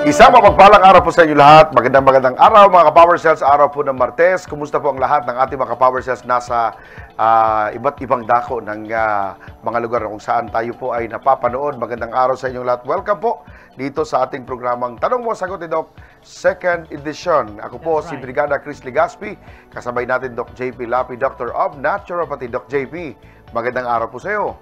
Isang mapagpalang araw po sa inyo lahat. Magandang araw mga ka-Power Cells. Araw po ng Martes. Kumusta po ang lahat ng ating mga ka-Power Cells nasa iba't ibang dako ng mga lugar kung saan tayo po ay napapanood. Magandang araw sa inyong lahat. Welcome po dito sa ating programang Tanong Mo, Sagot ni Doc, second edition. Ako po si Brigada Chris Legaspi. Kasabay natin Doc JP Lapi, Doctor of Naturopathy. Doc JP, magandang araw po sa iyo.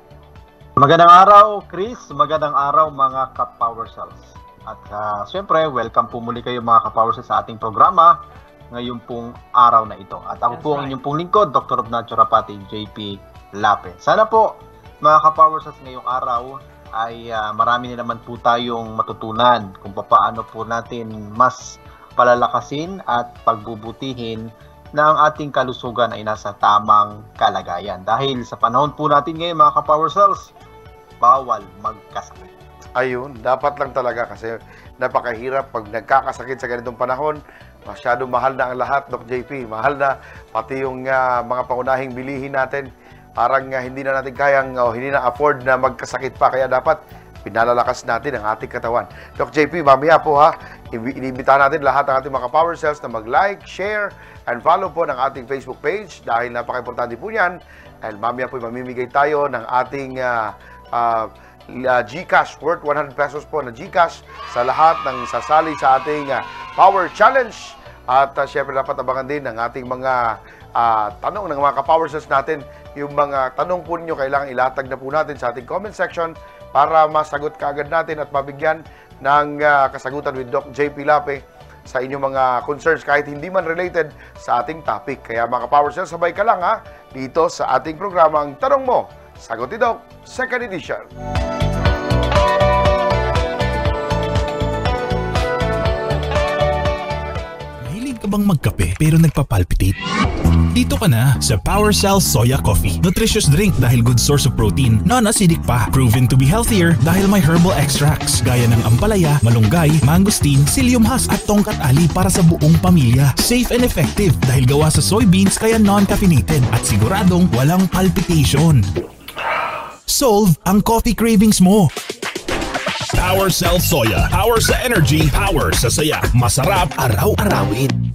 Magandang araw, Chris. Magandang araw, mga ka-Power Cells. At siyempre, welcome po muli kayo mga ka-Power Cells sa ating programa ngayong pong araw na ito. At ako po ang inyong pong lingkod, Dr. of Naturopathy, JP Lape. Sana po, mga ka-Power Cells, ngayong araw ay marami na naman po tayong matutunan kung paano po natin mas palalakasin at pagbubutihin na ang ating kalusugan ay nasa tamang kalagayan. Dahil sa panahon po natin ngayon, mga ka-Power Cells, bawal magkasakit. Ayun, dapat lang talaga kasi napakahirap pag nagkakasakit sa ganitong panahon. Masyadong mahal na ang lahat, Doc JP. Mahal na pati yung mga pangunahing bilihin natin. Parang hindi na natin kayang, hindi na afford na magkasakit pa. Kaya dapat pinalalakas natin ang ating katawan. Doc JP, mamaya po ha, inibita natin lahat ng ating mga Power Cells na mag-like, share, and follow po ng ating Facebook page dahil napaka-importante po yan. And mamaya po mamimigay tayo ng ating GCash worth 100 pesos po na GCash sa lahat ng sasali sa ating Power Challenge. At syempre dapat abangan din ng ating mga tanong ng mga ka-Power Cells natin. Yung mga tanong po ninyo kailangan ilatag na po natin sa ating comment section para masagot kaagad natin at mabigyan ng kasagutan with Doc JP Lape sa inyong mga concerns kahit hindi man related sa ating topic. Kaya mga ka-Power Cells, sabay ka lang dito sa ating programang Tanong Mo, Sagot ni Doc, second edition. Bang magkape pero nagpapalpitate? Dito ka na sa Power Cells Soya Coffee. Nutritious drink dahil good source of protein, non-acidic pa. Proven to be healthier dahil may herbal extracts gaya ng ampalaya, malunggay, mangosteen, psyllium husk at tongkat ali para sa buong pamilya. Safe and effective dahil gawa sa soybeans kaya non-caffeinated at siguradong walang palpitation. Solve ang coffee cravings mo. Power Cells Soya. Power sa energy, power sa saya. Masarap araw-arawin.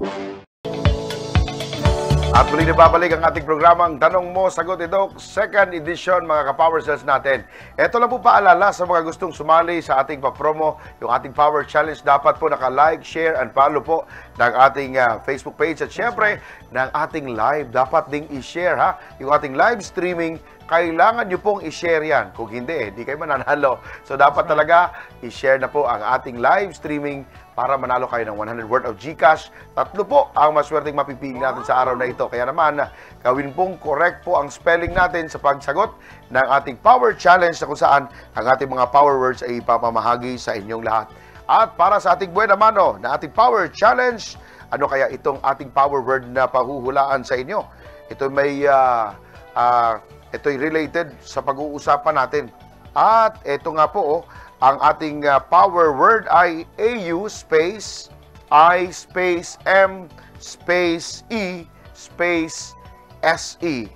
At muli na babalik ang ating programang Tanong Mo, Sagot ni Doc, second edition mga ka-Power Cells natin. Ito lang po paalala sa mga gustong sumali sa ating pa-promo, yung ating Power Challenge. Dapat po naka-like, share, and follow po ng ating Facebook page. At syempre, ng ating live, dapat ding i-share yung ating live streaming. Kailangan nyo pong i-share yan. Kung hindi, di kayo mananalo. So, dapat talaga i-share na po ang ating live streaming para manalo kayo ng 100 worth of GCash. 3 po ang maswerteng mapipili natin sa araw na ito. Kaya naman, gawin pong correct po ang spelling natin sa pagsagot ng ating Power Challenge na kung saan ang ating mga power words ay ipapamahagi sa inyong lahat. At para sa ating buena mano na ating Power Challenge, ano kaya itong ating power word na pahuhulaan sa inyo? Ito may... ito'y related sa pag-uusapan natin. At ito nga po, ang ating power word ay AU space I space M space E space SE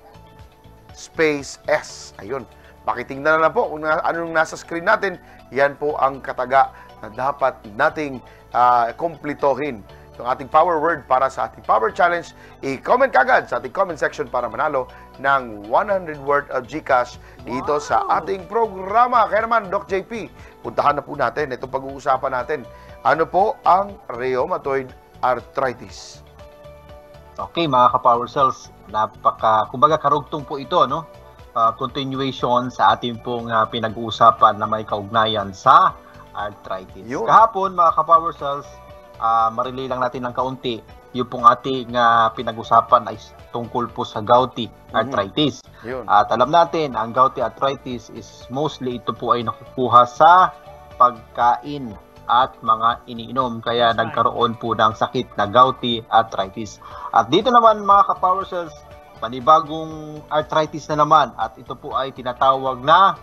space S. Ayun. Pakitingnan na lang po kung anong nasa screen natin. Yan po ang kataga na dapat nating kumplitohin. Yung ating power word para sa ating Power Challenge, i-comment kagad sa ating comment section para manalo ng 100 worth of GCash dito sa ating programa. Kaya naman, Doc JP, puntahan na po natin itong pag-uusapan natin. Ano po ang rheumatoid arthritis? Okay, mga ka-Power Cells, kumbaga karugtong po ito, no? Continuation sa ating pong pinag-uusapan na may kaugnayan sa arthritis. Yun. Kahapon, mga ka-Power Cells, marilay lang natin ng kaunti. Yung pong ating pinag-usapan ay tungkol po sa gouty arthritis. At alam natin, ang gouty arthritis is mostly ito po ay nakukuha sa pagkain at mga iniinom. Kaya nagkaroon po ng sakit na gouty arthritis. At dito naman mga ka-Power Cells, panibagong arthritis na naman. At ito po ay tinatawag na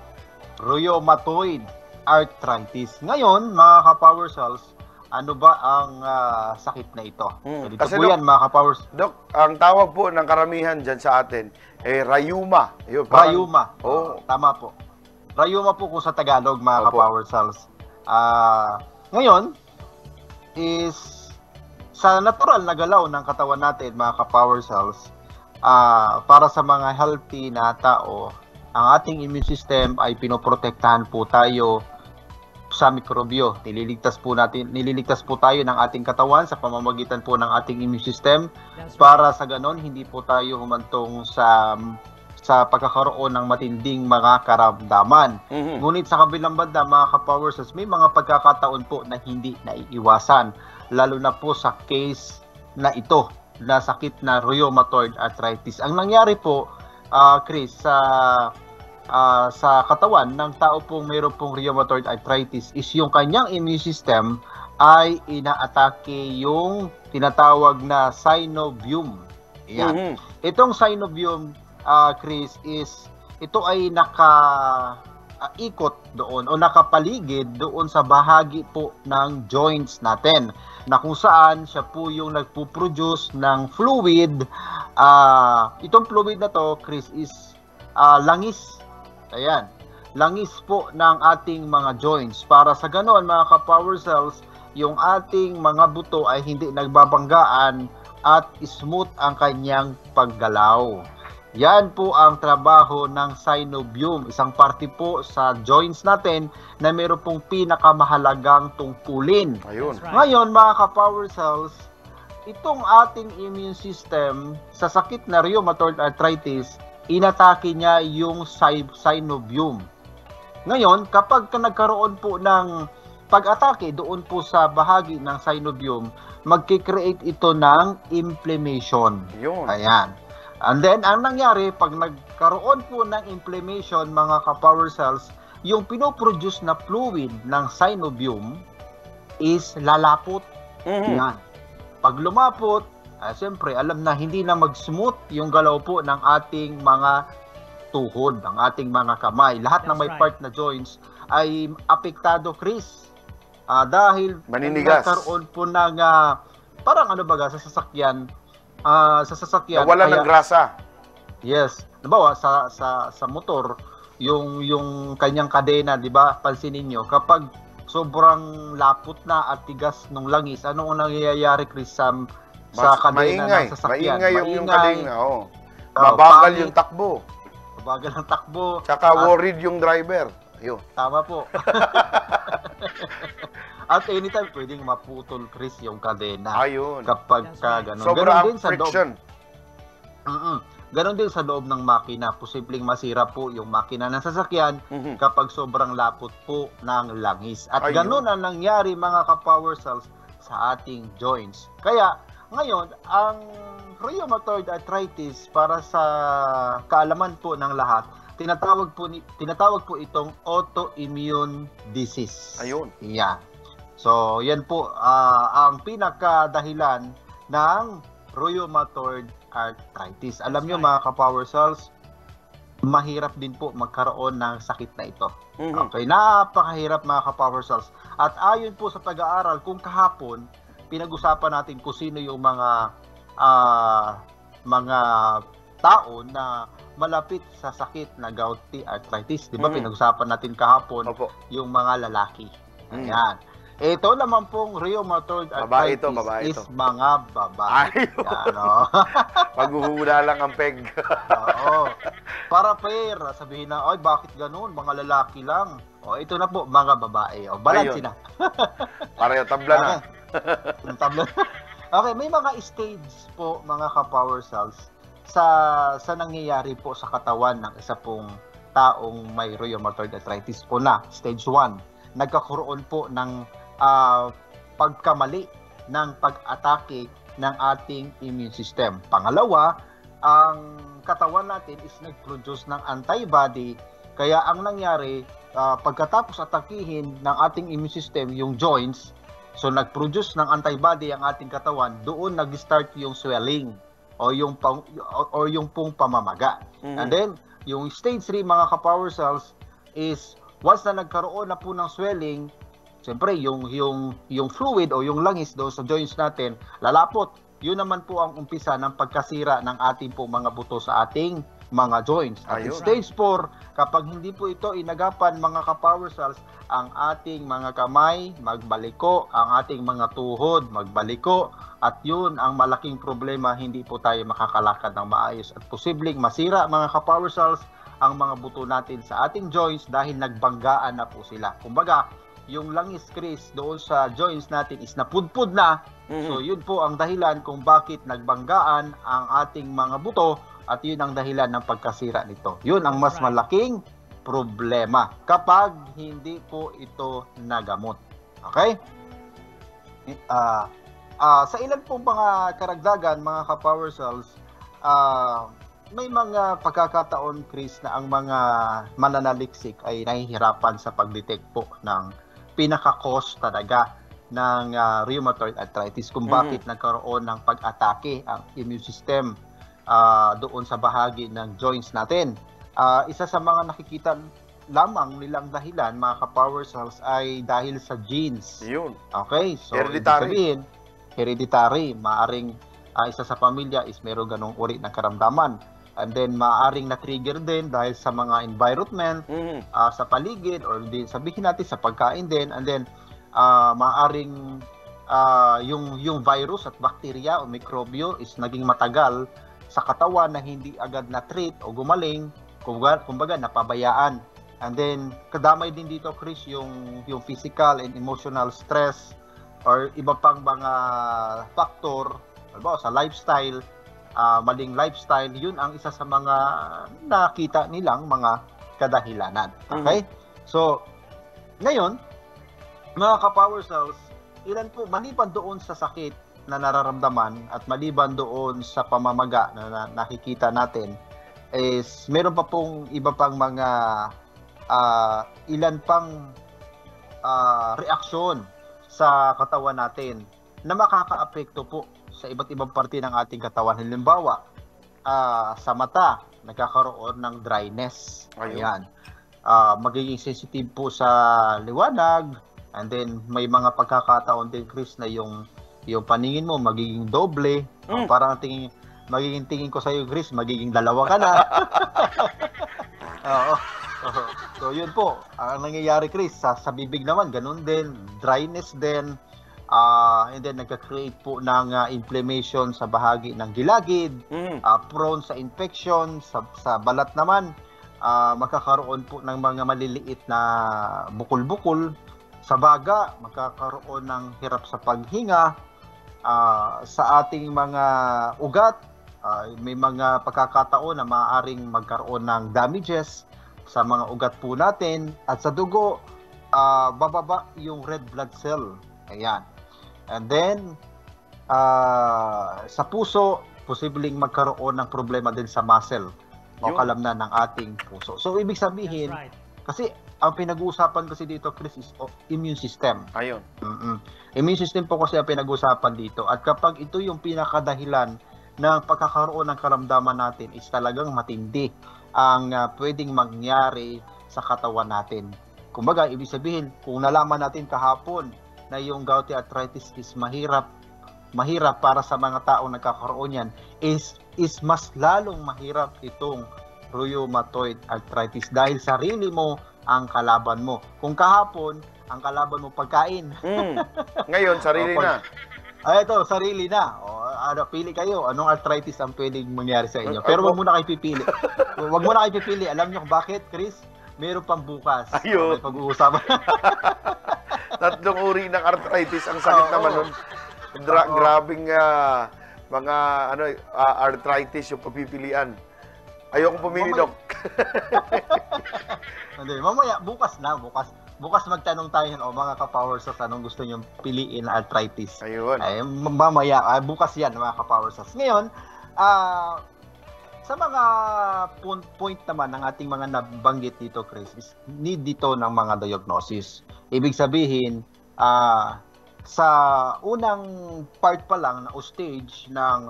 rheumatoid arthritis. Ngayon, mga ka-Power Cells, ano ba ang sakit na ito? Dito Kasi po yan, mga ka-Powers. Dok, ang tawag po ng karamihan dyan sa atin, rayuma. Yun, parang, rayuma. Tama po. Rayuma po kung sa Tagalog, mga ka-Power Cells. Ngayon, is sa natural na galaw ng katawan natin, mga ka-power cells, para sa mga healthy na tao, ang ating immune system ay pinoprotektahan po tayo sa mikrobyo. Nililigtas po tayo ng ating katawan sa pamamagitan po ng ating immune system para sa ganon hindi po tayo humantong sa pagkakaroon ng matinding mga karamdaman. Ngunit sa kabilang banda, mga ka-power cells, may mga pagkakataon po na hindi naiiwasan, lalo na po sa case na ito, na sakit na rheumatoid arthritis. Ang nangyari po, Chris, sa katawan ng tao pong mayroon pong rheumatoid arthritis is yung kanyang immune system ay inaatake yung tinatawag na synovium. Yan. Itong synovium, Chris, ito ay nakaikot doon o nakapaligid doon sa bahagi po ng joints natin, na kung saan siya po yung nagpo-produce ng fluid. Itong fluid na to, Chris, is langis. Ayan, langis po ng ating mga joints. Para sa ganoon, mga ka-power cells, yung ating mga buto ay hindi nagbabanggaan at smooth ang kanyang paggalaw. Yan po ang trabaho ng synovium, isang parte po sa joints natin na meron pong pinakamahalagang tungkulin. Ayun. Ngayon, mga ka-power cells, itong ating immune system sa sakit na rheumatoid arthritis, inatake niya yung synovium. Ngayon, kapag nagkaroon po ng pag-atake doon po sa bahagi ng synovium, magkikreate ito ng inflammation. Yun. Ayan. And then, ang nangyari, pag nagkaroon po ng inflammation, mga ka-power cells, yung pinoproduce na fluid ng synovium is lalapot. Yan. Pag lumapot, siyempre, alam na hindi na mag-smooth yung galaw po ng ating mga tuhod, ng ating mga kamay. Lahat ng may part na joints ay apektado, Chris. Dahil maninigas. Nagkaroon po ng parang ano baga sa sasakyan, nawala ng grasa. Yes. Nabawa sa motor, yung kanyang kadena, 'di ba? Pansinin niyo, kapag sobrang lapot na at tigas ng langis, ano ang nangyayari, Chris, sa kadena ng sasakyan? Maingay yung kadena, oh. Mabagal yung takbo. Mabagal ang takbo. Tsaka worried yung driver. Ayun. Tama po. At anytime, pwedeng maputol, Chris, yung kadena. Ayun. Kapag gano'n. Sobra ang friction. Ganon din sa loob ng makina. Posibleng masira po yung makina ng sasakyan kapag sobrang lapot po ng langis. At ganon ang nangyari, mga ka-power cells, sa ating joints. Kaya, ngayon, ang rheumatoid arthritis, para sa kaalaman po ng lahat, tinatawag po itong autoimmune disease. Ayun. Yan. So, yan po ang pinakadahilan ng rheumatoid arthritis. Alam nyo, mga ka-power cells, mahirap din po magkaroon ng sakit na ito. Okay, napakahirap, mga ka-power cells. At ayon po sa pag-aaral, kung kahapon, pinag-usapan natin kung sino yung mga tao na malapit sa sakit na gouty arthritis. Di ba, pinag-usapan natin kahapon yung mga lalaki. Ayan. Ito naman pong rheumatoid arthritis is mga babae. Ano? Paghuhula lang ang peg. Oo. Para fair, sabihin na, ay, bakit ganun? Mga lalaki lang. O, ito na po, mga babae. O, balance na. Pareho, tabla na. Tabla. Okay, may mga stage po, mga ka-power cells, sa nangyayari po sa katawan ng isa pong taong may rheumatoid arthritis. Una, stage 1, nagkakaroon po ng pagkamali ng pag-atake ng ating immune system. Pangalawa, ang katawan natin is nag-produce ng antibody, kaya ang nangyari, pagkatapos atakihin ng ating immune system yung joints, so nag-produce ng antibody ang ating katawan, doon nag-start yung swelling o yung pong pamamaga. And then, yung stage 3, mga ka-power cells, is once na nagkaroon na po ng swelling, siyempre yung fluid o yung langis doon sa joints natin, lalapot. Yun naman po ang umpisa ng pagkasira ng ating po mga buto sa ating mga joints. At Ayun. stage 4, kapag hindi po ito inagapan mga ka-power cells, ang ating mga kamay magbaliko, ang ating mga tuhod magbaliko, at yun ang malaking problema, hindi po tayo makakalakad ng maayos at posibleng masira mga ka-power cells ang mga buto natin sa ating joints dahil nagbanggaan na po sila. Kumbaga, yung langis, Chris, doon sa joints natin is napudpud na. So yun po ang dahilan kung bakit nagbanggaan ang ating mga buto at yun ang dahilan ng pagkasira nito. Yun ang mas malaking problema kapag hindi po ito nagamot. Okay? Sa ilan pong mga karagdagan, mga ka-power cells, may mga pagkakataon, Chris, na ang mga mananaliksik ay nahihirapan sa pag-detect po ng pinaka-cause talaga ng rheumatoid arthritis kung bakit nagkaroon ng pag-atake ang immune system doon sa bahagi ng joints natin. Isa sa mga nakikita lamang nilang dahilan, mga ka-power cells, ay dahil sa genes. Yun. Okay? So, Hereditary. sabihin, hereditary. Maaring isa sa pamilya is meron ganong uri ng karamdaman. And then, maaring na-trigger din dahil sa mga environment, sa paligid, or din, sabihin natin sa pagkain din. And then, maaring yung virus at bacteria o mikrobyo is naging matagal sa katawan na hindi agad na-treat o gumaling, kumbaga napabayaan. And then, kadamay din dito, Chris, yung physical and emotional stress or iba pang mga factor, halimbawa sa lifestyle, maling lifestyle, yun ang isa sa mga nakita nilang mga kadahilanan. Okay? So, ngayon, mga ka-power cells, ilan po, maliban doon sa sakit na nararamdaman at maliban doon sa pamamaga na nakikita natin, is meron pa pong iba pang mga ilan pang reaksyon sa katawan natin na makakaapekto po sa iba't ibang parte ng ating katawan. Halimbawa, sa mata, nagkakaroon ng dryness. Ayan. Magiging sensitive po sa liwanag. And then, may mga pagkakataon din, Chris, na yung paningin mo magiging doble. Parang magiging tingin ko sa iyo, Chris, magiging dalawa ka na. So, yun po. Ang nangyayari, Chris, sa bibig naman, ganun din. Dryness din. And then, nagka-create po ng inflammation sa bahagi ng gilagid. Prone sa infection. Sa balat naman, magkakaroon po ng mga maliliit na bukol-bukol. Sa baga, magkakaroon ng hirap sa paghinga. Sa ating mga ugat, may mga pagkakataon na maaaring magkaroon ng damages sa mga ugat po natin. At sa dugo, bababa yung red blood cell. Ayan. And then, sa puso, posibleng magkaroon ng problema din sa muscle o kalamnan ng ating puso. So, ibig sabihin, kasi ang pinag-uusapan kasi dito, Chris, is immune system. Ayun. Immune system po kasi ang pinag-uusapan dito. At kapag ito yung pinakadahilan ng pagkakaroon ng karamdaman natin, is talagang matindi ang pwedeng mangyari sa katawan natin. Kumbaga, ibig sabihin, kung nalaman natin kahapon na yung gouty arthritis is mahirap para sa mga taong nagkakaroon yan, is mas lalong mahirap itong rheumatoid arthritis dahil sarili mo ang kalaban mo. Kung kahapon, ang kalaban mo pagkain. Ngayon, sarili na. Ito, sarili na. Pili kayo. Anong arthritis ang pwedeng mangyari sa inyo? Pero wag muna kayo pipili. Wag muna kayo pipili. Alam niyo bakit, Chris? Meron pang bukas. Ayun. May pag-uusapan. Tatlong uri ng arthritis. Ang sakit naman nun. Grabing mga arthritis yung papipilian. Ayoko pumili, Dok. Hindi, mamaya, bukas na. Bukas magtanong tayo mga ka-power cells, anong gusto nyo piliin na arthritis. Ayun. Mamaya, bukas yan, mga ka-power cells. Ngayon, sa mga point naman ng ating mga nabanggit dito, Chris, is need dito ng mga diagnosis. Ibig sabihin, sa unang part pa lang o stage ng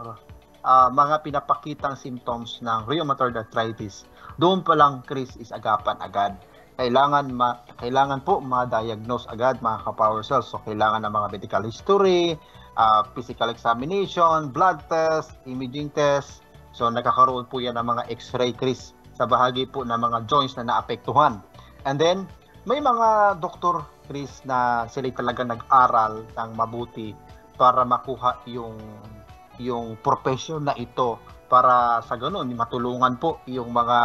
mga pinapakitang symptoms ng rheumatoid arthritis, doon pa lang, Chris, is agapan agad. Kailangan po ma-diagnose agad, mga ka-power cells. So, kailangan ng mga medical history, physical examination, blood test, imaging test, So nagkakaroon po yan ng mga x-ray, Chris, sa bahagi po ng mga joints na naapektuhan. And then, may mga doktor, Chris, na sila talaga nag-aral ng mabuti para makuha yung profession na ito para sa ganun, matulungan po yung mga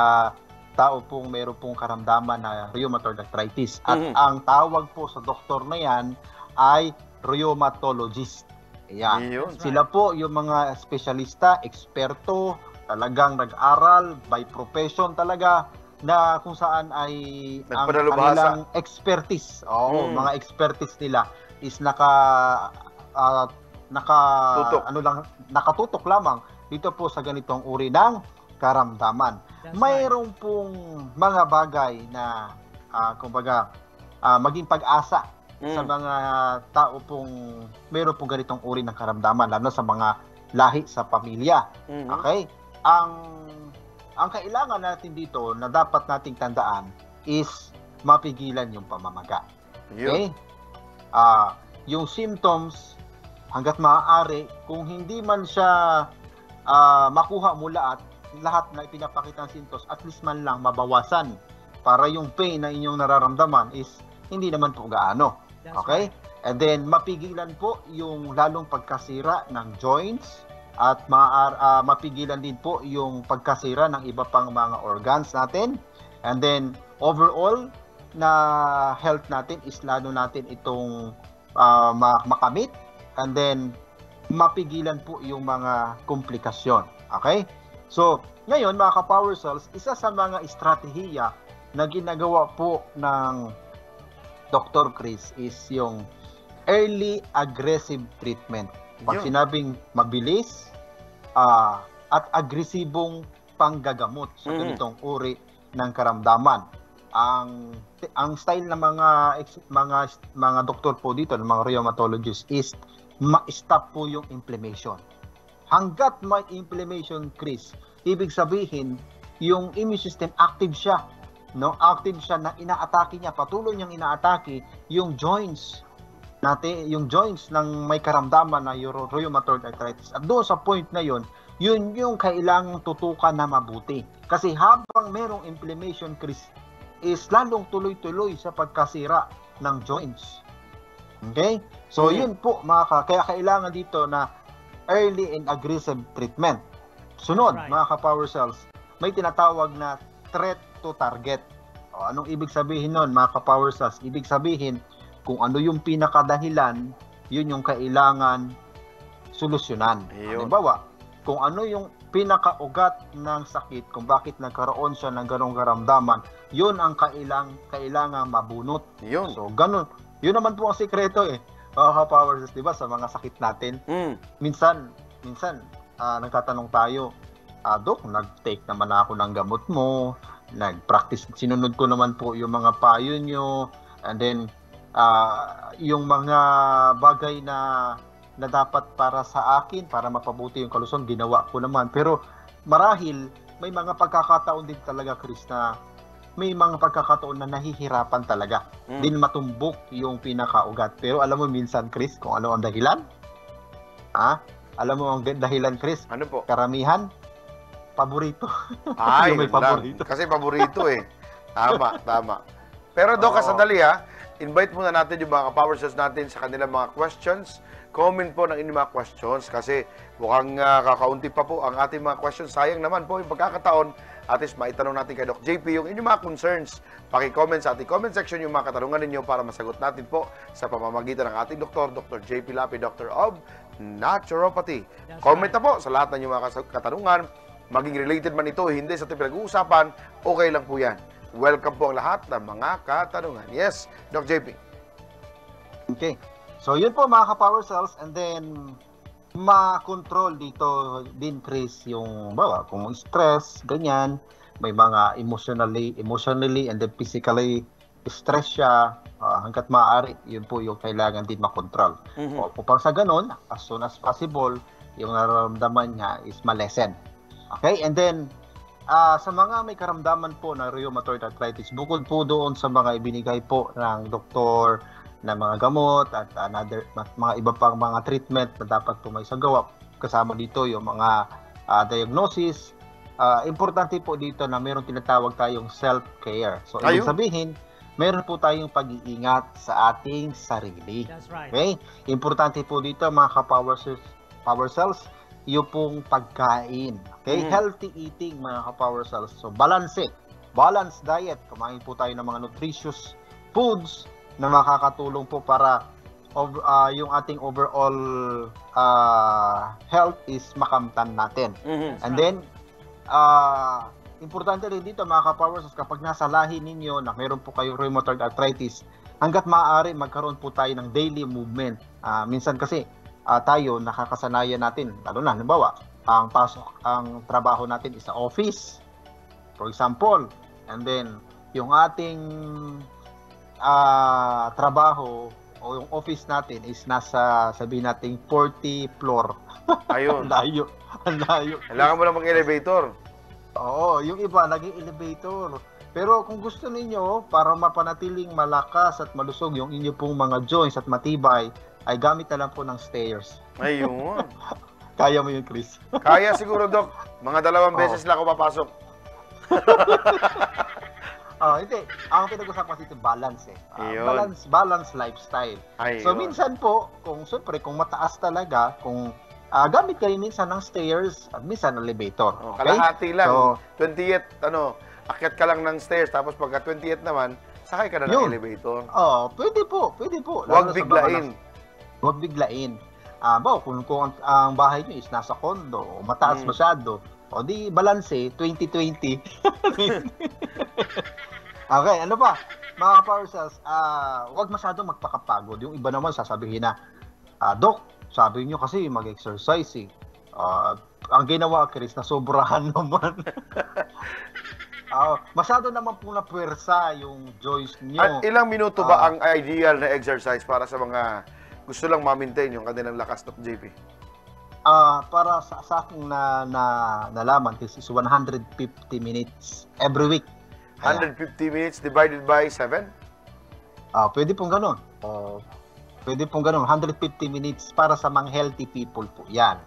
tao pong meron pong karamdaman na rheumatoid arthritis. At ang tawag po sa doktor na yan ay rheumatologist. Ayan. Sila po yung mga espesyalista, eksperto, talagang nag-aral by profession talaga na kung saan ay ang kanilang expertise. Mga expertise nila is nakatutok lamang dito po sa ganitong uri ng karamdaman. Mayroon pong mga bagay na kumbaga maging pag-asa sa mga tao pong meron pong ganitong uri ng karamdaman, lalo sa mga lahi sa pamilya. Okay? Ang kailangan natin dito na dapat nating tandaan is mapigilan yung pamamaga. Okay? Yung symptoms, hanggat maaari, kung hindi man siya makuha mula at lahat na ipinapakita ng symptoms, at least man lang mabawasan para yung pain na inyong nararamdaman is hindi naman po gaano. Okay? And then, mapigilan po yung lalong pagkasira ng joints at mapigilan din po yung pagkasira ng iba pang mga organs natin. And then, overall, na health natin is lalo natin itong makamit. And then, mapigilan po yung mga komplikasyon. Okay? So, ngayon, mga ka-Power Cells, isa sa mga estratehiya na ginagawa po ng Dr. Chris is yung early aggressive treatment. Pag sinabing mabilis at agresibong panggagamot sa ganitong uri ng karamdaman. Ang style ng mga doktor po dito, ng mga rheumatologists, is ma-stop po yung inflammation. Hanggat may inflammation, Chris, ibig sabihin yung immune system active siya. No, active siya na inaatake niya, patuloy niyang inaatake yung joints natin, yung joints ng may karamdaman na rheumatoid arthritis. At doon sa point na yun yung kailangang tutukan na mabuti. Kasi habang merong inflammation, Chris, is lalong tuloy-tuloy sa pagkasira ng joints. Okay? So yun po, kaya kailangan dito na early and aggressive treatment. Sunod, mga ka-Power Cells, may tinatawag na threat to target. Anong ibig sabihin nun, mga ka-Power Cells? Ibig sabihin, kung ano yung pinakadahilan, yun yung kailangan solusyonan. Halimbawa, kung ano yung pinakaugat ng sakit, kung bakit nagkaroon siya ng ganong karamdaman, yun ang kailangan mabunot. So, ganun. Yun naman po ang sikreto mga ka-Power Cells, diba, sa mga sakit natin. Minsan, nagtatanong tayo, Dok, nag-take naman ako ng gamot mo, nag-practice, sinunod ko naman po yung mga payo nyo, and then, yung mga bagay na dapat para sa akin, para mapabuti yung kalusugan, ginawa ko naman. Pero, marahil, may mga pagkakataon din talaga, Chris, na may mga pagkakataon na nahihirapan talaga. Din matumbok yung pinakaugat. Pero alam mo minsan, Chris, kung ano ang dahilan? Alam mo ang dahilan, Chris? Ano po? Karamihan? Paborito. Ay, may paborito. Kasi paborito Tama. Pero Doc, sandali invite muna natin yung mga Power Cells natin sa kanilang mga questions. Comment po ng inyong mga questions kasi mukhang kakaunti pa po ang ating mga questions. Sayang naman po yung pagkakataon at least maitanong natin kay Doc JP yung inyong mga concerns. Paki-comment sa ating comment section yung mga katanungan ninyo para masagot natin po sa pamamagitan ng ating doktor, Dr. JP Lapi, Doctor of Naturopathy. Comment na po sa lahat ng inyong mga katanungan. Maging related man ito, hindi sa ating pinag-uusapan, okay lang po yan. Welcome po ang lahat ng mga katanungan. Yes, Doc JP. Okay. So, yun po mga ka-Power Cells. And then, ma-control dito din, Chris, yung, kung stress, ganyan, may mga emotionally and then physically stress siya, hanggat maaari, yun po yung kailangan din makontrol. Upang sa ganun, as soon as possible, yung nararamdaman niya is malesen. Okay, and then, sa mga may karamdaman po na rheumatoid arthritis, bukod po doon sa mga ibinigay po ng doktor na mga gamot at mga iba pang mga treatment na dapat po may sagawa, kasama dito yung mga diagnosis. Importante po dito na meron tinatawag tayong self-care. So, Ayun. ibig sabihin, meron po tayong pag-iingat sa ating sarili. That's right. Okay? Importante po dito mga power cells, yung pong pagkain. Okay? Mhm. Healthy eating mga power cells. So, balanced diet. Kumain po tayo ng mga nutritious foods na makakatulong po para yung ating overall health is makamtan natin. Mhm. And then, importante rin dito mga ka-power cells, kapag nasa lahi ninyo na meron po kayong rheumatoid arthritis, hanggat maaari magkaroon po tayo ng daily movement. Minsan kasi tayo nakakasanayan natin, lalo na halimbawa, ang trabaho natin is sa office, for example, and then yung ating trabaho o yung office natin is nasa, sabihin natin, 40 floor. Ayun. Ang layo. Kailangan mo lang mag-elevator. Oo, yung iba naging elevator. Pero kung gusto ninyo, para mapanatiling malakas at malusog yung inyo pong mga joints at matibay, ay gamit na lang po ng stairs. Ayun. Kaya mo yun, Chris? Kaya siguro, Doc. Mga 2 beses lang ako papasok. Hindi. Ang pinag-usapan kasi ito, balance eh. Ayun. Balance lifestyle. Ayun. So minsan po, kung mataas talaga, kung gamit kayo minsan ng stairs at minsan elevator. Okay? Kalahati lang. So, 20th, akyat ka lang ng stairs, tapos pagka 20th naman, sakay ka na ng Yun. elevator. pwede po. Huwag biglain. Huwag biglain. Kung ang bahay nyo is nasa condo, o mataas masyado, o di balanse, 20-20. Okay, ano pa? Mga power cells, huwag masyadong magpakapagod. Yung iba naman sasabihin na, Doc, sabi nyo kasi mag-exercise eh. Ang ginawa, Chris, na sobrahan naman. Masyado naman po na puwersa yung joints nyo. At ilang minuto ba ang ideal na exercise para sa mga gusto lang ma-maintain yung kanilang lakas, Doc JP? Para sa aking nalaman, this is 150 minutes every week. 150 minutes divided by 7? Pwede pong ganun. Pwede pong ganun. 150 minutes para sa mga healthy people po. Yan.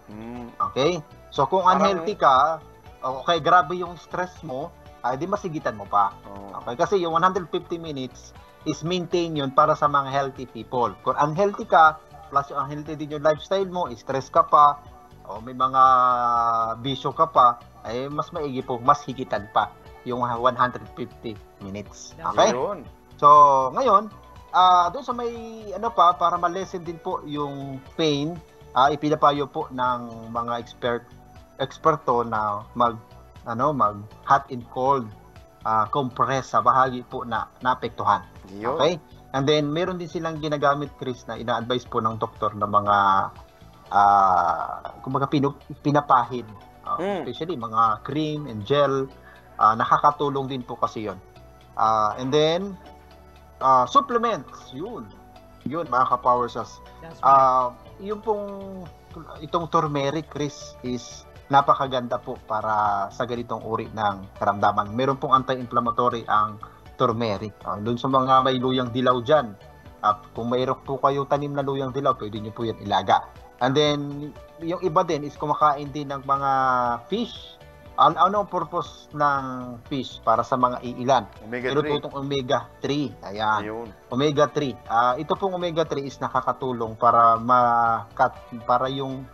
Okay? So, kung unhealthy ka, okay, grabe yung stress mo, di masigitan mo pa. Okay? Kasi yung 150 minutes is maintain yun para sa mga healthy people. Kung unhealthy ka, plus yung unhealthy din yung lifestyle mo, stress ka pa, o may mga bisyo ka pa, ay mas maigi po, mas higitan pa yung 150 minutes. Okay? Ayun. So, ngayon, doon sa may para ma-lessen din po yung pain, ipinapayo po ng mga eksperto na mag hot and cold compress sa bahagi po na naapektuhan. Okay? And then meron din silang ginagamit, Chris, na ina-advise po ng doktor na mga kumbaga pinapahid, especially mga cream and gel, nakakatulong din po kasi 'yon. And then supplements, yun mga ka-power cells. Yung pong itong turmeric, Chris, is napakaganda po para sa ganitong uri ng karamdaman. Meron pong anti-inflammatory ang turmeric. Doon sa mga may luyang dilaw dyan, kung mayroon po kayo tanim na luyang dilaw, pwede nyo po yan ilaga. And then, yung iba din is kumakain din ng mga fish. Ano ang purpose ng fish para sa mga iilan? Pero po itong omega-3. Ayan. Ayun. Omega-3. Ito pong omega-3 is nakakatulong para para yung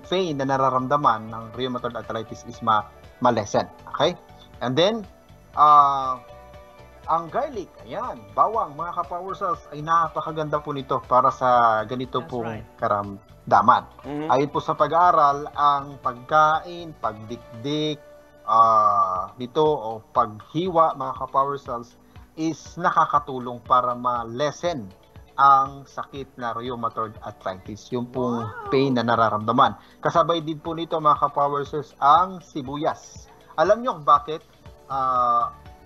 pain na nararamdaman ng rheumatoid arthritis is ma-lessen. Okay? And then, ang garlic, ayan, bawang, mga ka-power cells, ay napakaganda po nito para sa ganito pong karamdaman. Ayon po sa pag-aaral, ang pagkain, pagdikdik, nito o paghiwa, mga ka-power cells, is nakakatulong para ma-lessen ang sakit na rheumatoid arthritis, yung pong pain na nararamdaman. Kasabay din po nito, mga ka-power cells, ang sibuyas. Alam nyo bakit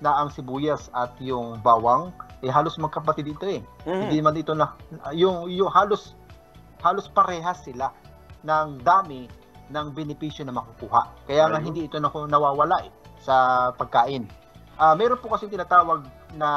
na ang sibuyas at yung bawang halos magkapatid ito eh. Hindi man ito na yung halos parehas sila ng dami ng benepisyo na makukuha. Kaya nga hindi ito nawawala sa pagkain. Meron po kasi tinatawag na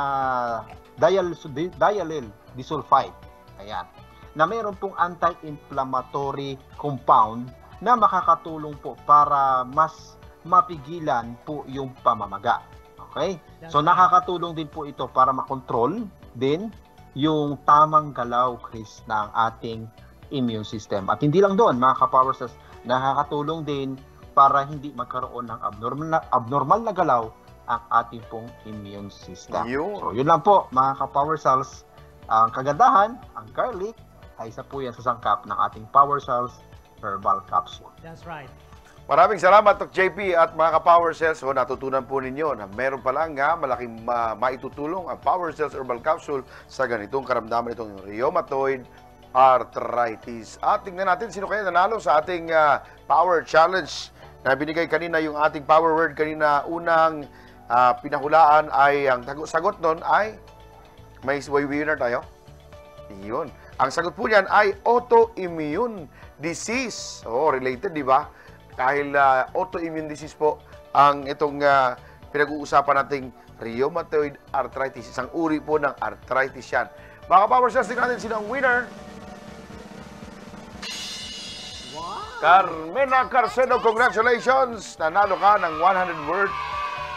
diallyl disulfide. Ayan. Na meron pong anti-inflammatory compound na makakatulong po para mas mapigilan po yung pamamaga. Okay? So nakakatulong din po ito para makontrol din yung tamang galaw, Chris, ng ating immune system. At hindi lang doon, mga ka-Power Cells, nakakatulong din para hindi magkaroon ng abnormal na galaw ang ating pong immune system. So yun lang po, mga ka-Power Cells. Ang kagandahan, ang garlic, ay isa po yan sa sangkap ng ating Power Cells Herbal Capsule. That's right. Maraming salamat, Dr. JP at mga ka-Power Cells. So, natutunan po ninyo na meron pa lang nga malaking maitutulong ang Power Cells Herbal Capsule sa ganitong karamdaman itong rheumatoid arthritis. At tingnan natin sino kaya nanalo sa ating Power Challenge na binigay kanina. Yung ating Power Word kanina, unang pinahulaan ay, ang sagot nun ay, may winner tayo? Yun. Ang sagot po niyan ay autoimmune disease. Oh, related, di ba? Dahil autoimmune disease po ang itong pinag-uusapan nating rheumatoid arthritis. Isang uri po ng arthritis yan. Mga Power Cells, tingnan natin sino ang winner. Wow. Carmena Carcedo, congratulations! Nanalo ka ng 100 worth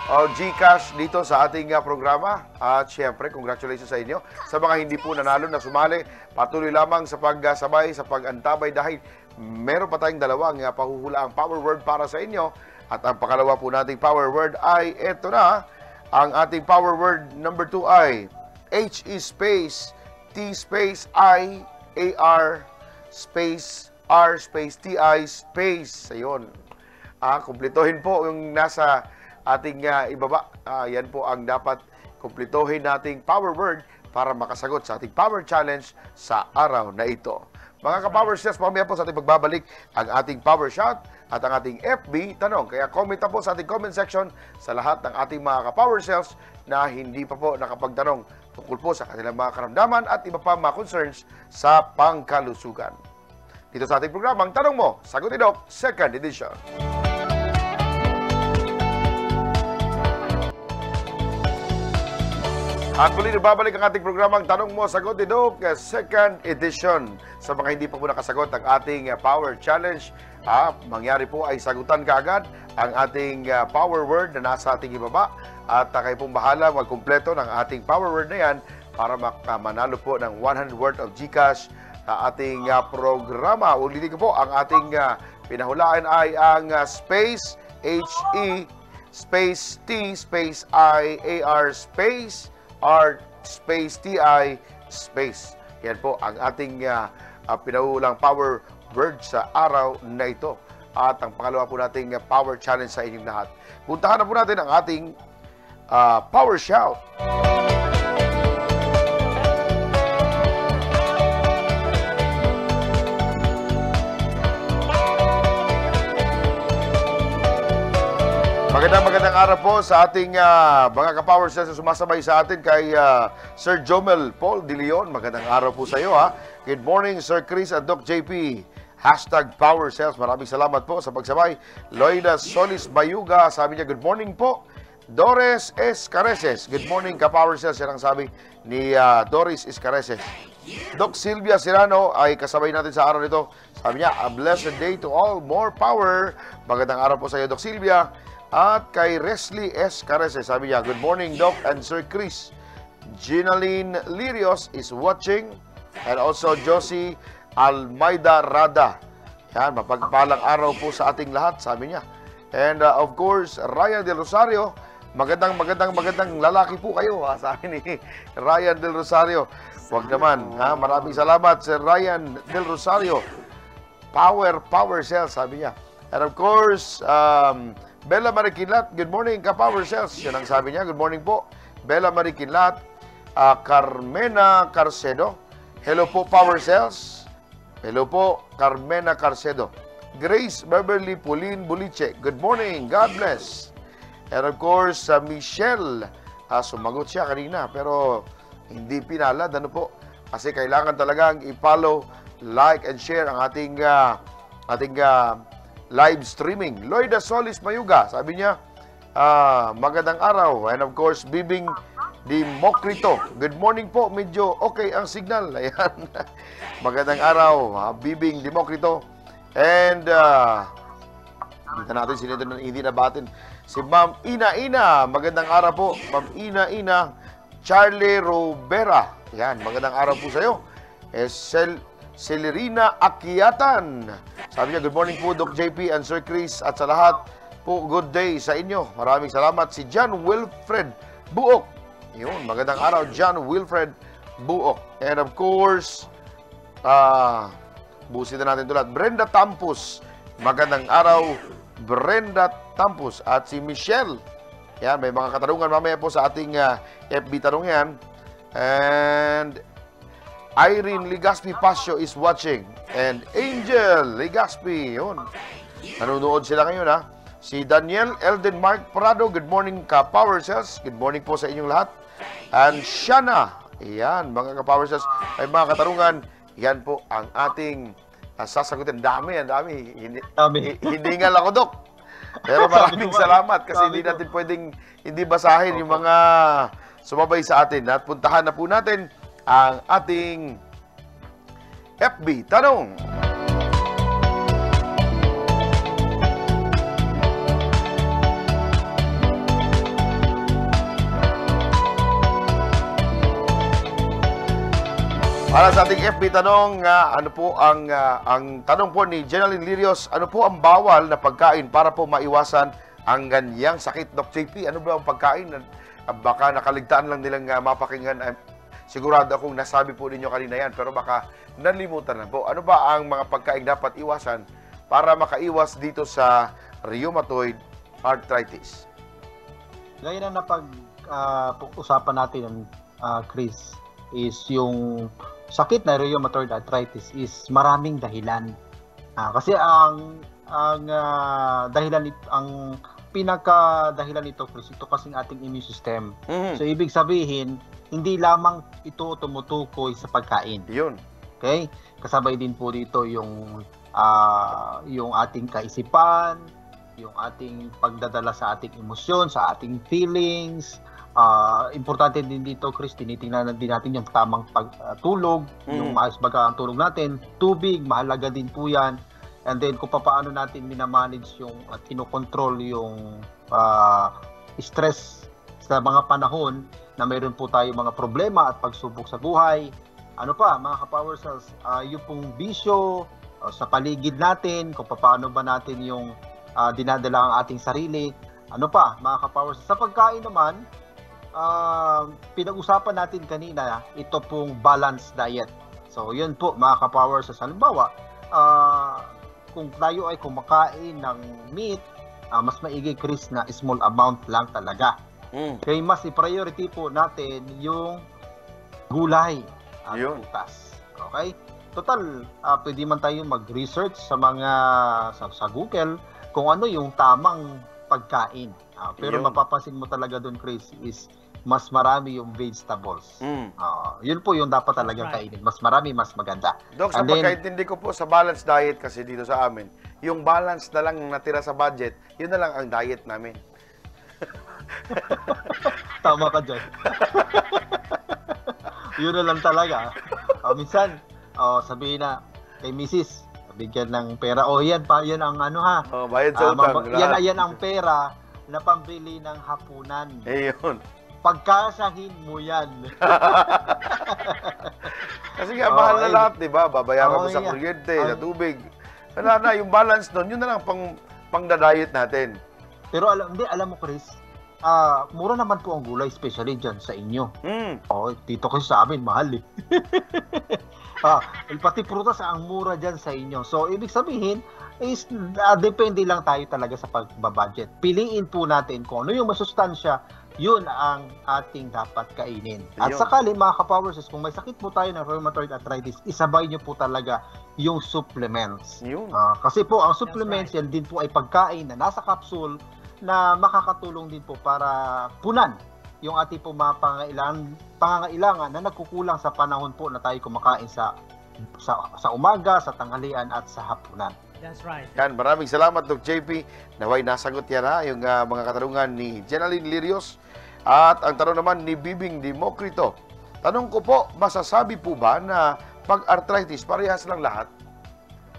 of GCash dito sa ating programa. At syempre, congratulations sa inyo. Sa mga hindi po nanalo na sumali, patuloy lamang sa pagsabay, sa pag-antabay dahil meron pa tayong dalawang pahuhulaang power word para sa inyo. At ang pangalawa po nating power word ay eto na. Ang ating power word number 2 ay HE space T space I AR space R space TI space. Ayun. Kumplituhin po yung nasa ating ibaba. Yan po ang dapat kumplituhin nating power word para makasagot sa ating power challenge sa araw na ito. Mga ka-Power Cells, mamaya po sa ating pagbabalik ang ating Power Shot at ang ating FB tanong. Kaya comment na po sa ating comment section sa lahat ng ating mga ka-Power Cells na hindi pa po nakapagtanong tungkol po sa kanilang mga karamdaman at iba pa mga concerns sa pangkalusugan. Dito sa ating programang Tanong Mo, Sagot ni Doc, 2nd edition. At muli babalik ang ating programang Tanong Mo, Sagot ni Doc, 2nd edition. Sa mga hindi pa po nakasagot ang ating Power Challenge, mangyari po ay sagutan kaagad ang ating power word na nasa ating ibaba. At kayo pong bahala magkumpleto ng ating power word na yan para manalo po ng 100 worth of GCash sa ating programa. Ulitin ko po, ang ating pinahulaan ay ang space HE space T space I AR space R space TI space. Yan po ang ating pinahulang power word sa araw na ito. At ang pangalawa po nating power challenge sa inyong lahat. Puntahan na po natin ang ating Power Shout. Magandang araw po sa ating mga ka-Power Cells na sumasabay sa atin kay Sir Jomel Paul De Leon. Magandang araw po sa iyo. Good morning, Sir Chris at Doc JP. Hashtag Power Cells. Maraming salamat po sa pagsabay. Loida Solis Bayuga, sabi niya, good morning po. Doris Escareses, good morning ka-Power Cells. Yan ang sabi ni Doris Escareses. Doc Silvia Serrano ay kasabay natin sa araw nito. Sabi niya, a blessed day to all, more power. Magandang araw po sa iyo, Doc Silvia. At kay Resli S. Careses, sabi niya, good morning, Doc and Sir Chris. Ginaline Lirios is watching. And also Josie Almeida Rada. Yan, mapagpalang araw po sa ating lahat, sabi niya. And of course, Ryan Del Rosario. Magandang lalaki po kayo, sabi ni Ryan Del Rosario. Huwag naman, maraming salamat, Sir Ryan Del Rosario. Power Cells, sabi niya. And of course, Bella Marikinlat, good morning ka-Power Cells. Yan ang sabi niya, good morning po. Bella Marikinlat, Carmena Carcedo. Hello po, Power Cells. Hello po, Carmena Carcedo. Grace Beverly Pauline Buliche, good morning, God bless. And of course, Michelle, sumagot siya kanina pero hindi pinalad, ano po? Kasi kailangan talagang i-follow, like, and share ang ating live streaming. Loida Solis Mayuga, sabi niya, magandang araw. And of course, Bibing Dimokrito, good morning po, medyo okay ang signal. Ayan. Magandang araw, Bibing Dimokrito. And dito natin sinito ng hindi nabatin. Si Ma'am Ina, magandang araw po. Ma'am Ina, Charlie Robera. Yan, magandang araw po sa iyo. Celerina Akyatan. Sabi niya, good morning po Doc JP and Sir Chris at sa lahat po, good day sa inyo. Maraming salamat. Si John Wilfred Buok. Yun, magandang araw John Wilfred Buok. And of course, busin na natin ito lahat. Brenda Tampus. Magandang araw Brenda Tampus. At si Michelle. Yan, may mga katanungan mamaya po sa ating FB tanong yan. And Irene Legaspi Pasio is watching. And Angel Legaspi. Yun. Nanonood sila ngayon ha. Si Daniel Elden Mark Prado. Good morning ka-Power Cells. Good morning po sa inyong lahat. And Shana. Yan, mga ka-Power Cells. May mga katanungan. Yan po ang ating sasagutin. Dami. Hindi nga lang ako, Dok. Pero maraming salamat kasi hindi natin pwedeng hindi basahin yung mga sumabay sa atin. At puntahan na po natin ang ating FB Tanong. Para sa ating FB tanong, ano po ang tanong po ni Jenaline Lirios, ano po ang bawal na pagkain para po maiwasan ang ganyang sakit, Doc JP? Ano ba ang pagkain? Baka nakaligtaan lang nilang mapakinggan. Sigurado akong nasabi po ninyo kanina yan, pero baka nalimutan na po. Ano ba ang mga pagkain dapat iwasan para makaiwas dito sa rheumatoid arthritis? Gaya na napag-usapan natin, Chris, is yung sakit na rheumatoid arthritis is maraming dahilan. Kasi ang dahilan, ang pinaka-dahilan nito, Chris, ito kasing ating immune system. So, ibig sabihin, hindi lamang ito tumutukoy sa pagkain. Yun. Okay? Kasabay din po dito yung ating kaisipan, yung ating pagdadala sa ating emosyon, sa ating feelings. Importante din dito, Chris, tinitingnan din natin yung tamang pagtulog, yung maayos baga ang tulog natin, tubig, mahalaga din po yan. And then kung paano natin minamanage yung kinokontrol yung stress sa mga panahon na mayroon po tayo mga problema at pagsubok sa buhay. Ano pa, mga ka-Power Cells, yung pong bisyo sa paligid natin, kung paano ba natin yung dinadala ang ating sarili. Ano pa, mga ka-Power Cells, sa pagkain naman, pinag-usapan natin kanina, ito pong balanced diet. So, yun po, mga ka-Power Cells. Halimbawa, kung tayo ay kumakain ng meat, mas maigi, Chris, na small amount lang talaga. Kaya mas i-priority po natin yung gulay at butas. Okay? Total, pwede man tayo mag-research sa mga sa Google kung ano yung tamang pagkain. Pero mapapansin mo talaga doon, Chris, is mas marami yung vegetables. Yun po yung dapat talagang kainin. Mas marami, mas maganda. Dok, sa pagkaintindi ko po sa balanced diet kasi dito sa amin, yung balance na lang natira sa budget, yun na lang ang diet namin. Tama ka dyan. Yun na lang talaga. Minsan, sabihin na kay Mrs., bigyan ng pera. Yan pa, yan ang ano ha. Bayad sa utang. Yan ang pera na pambili ng hapunan. Yun. Pagkasahin mo yan. Kasi nga, mahal na lahat, di ba? Babayaran mo sa kuryente, sa tubig. Wala na, yung balance nun, yun na lang pang-diet natin. Pero alam mo, Chris, mura naman po ang gulay, especially dyan sa inyo. Dito kasi sa amin, mahal eh. Pati prutas ang mura dyan sa inyo. So, ibig sabihin, is depende lang tayo talaga sa pagbabudget. Piliin po natin kung ano yung masustansya, yun ang ating dapat kainin. At sakali, mga ka-Power Cells, kung may sakit po tayo ng rheumatoid arthritis, isabay nyo po talaga yung supplements. Kasi po, ang supplements, yan din po ay pagkain na nasa capsule na makakatulong din po para punan yung ating po mga pangangailangan na nagkukulang sa panahon po na tayo kumakain sa umaga, sa tanghalian at sa hapunan. That's right. Yan, maraming salamat, Dr. JP. Naway nasagot yan ha, yung mga katanungan ni Jenaline Lirios. At ang tanong naman ni Bibing Democrito. Tanong ko po, masasabi po ba na pag-arthritis, parehas lang lahat?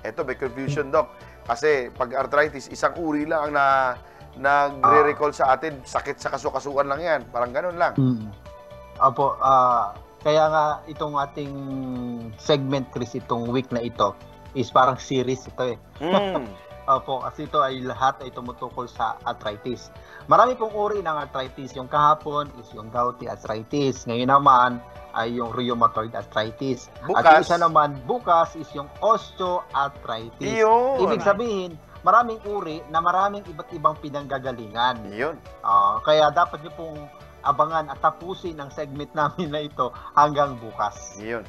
Eto, may confusion, Doc. Kasi pag arthritis, isang uri lang ang nagre-recall sa atin. Sakit sa kasukasuan lang yan. Parang ganun lang. Opo, kaya nga itong ating segment, Chris, itong week na ito, is parang series ito eh. Opo, kasi ito ay lahat ay tumutukol sa arthritis. Marami pong uri ng arthritis. Yung kahapon is yung gouty arthritis. Ngayon naman ay yung rheumatoid arthritis. At yung isa naman, bukas is yung osteoarthritis. Yun. Ibig sabihin, maraming uri na maraming iba't ibang pinanggagalingan. Yun. Kaya dapat nyo pong abangan at tapusin ang segment namin na ito hanggang bukas. Yun.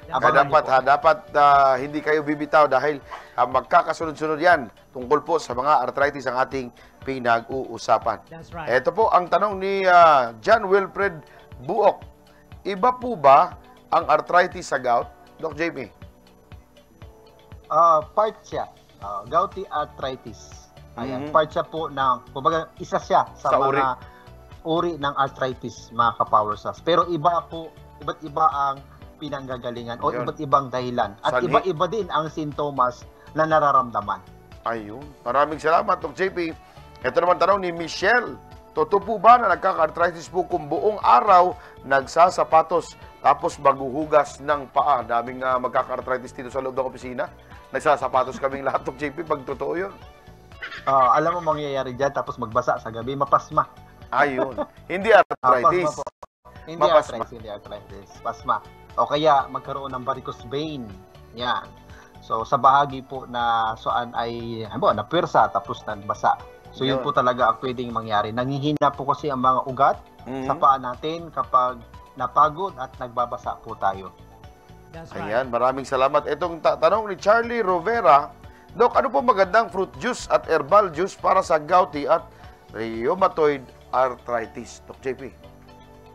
Dapat hindi kayo bibitaw dahil magkakasunod-sunod yan tungkol po sa mga arthritis ang ating pinag-uusapan. That's right. Ito po ang tanong ni John Wilfred Buok. Iba po ba ang arthritis sa gout, Doc JP? Part siya. Gouty arthritis. Ayan, part siya po ng, kumbaga, isa siya sa mga uri ng arthritis, mga ka-Power Cells. Pero iba't iba ang pinanggagalingan o iba't ibang dahilan. At iba-iba din ang sintomas na nararamdaman. Ayun. Maraming salamat, Doc JP. Ito naman tanong ni Michelle. Totoo po ba na nagkaka-arthritis po kung buong araw nagsasapatos tapos maghuhugas ng paa? Daming magkaka-arthritis dito sa loob ng opisina. Nagsasapatos kaming lahat, Doc JP, pag totoo yun. Alam mo mangyayari dyan tapos magbasa sa gabi, mapasma. Ayun. Hindi arthritis. Hindi arthritis. Pasma. O kaya magkaroon ng varicose vein. Yan. So sa bahagi po na saan ay napwersa tapos nagbasa. So yun po talaga ang pwedeng mangyari. Nanghihina po kasi ang mga ugat sa paa natin kapag napagod at nagbabasa po tayo. That's right. Ayan, maraming salamat. Itong tanong ni Charlie Rovera, Doc, ano po magandang fruit juice at herbal juice para sa gouty at rheumatoid arthritis, Doc JP?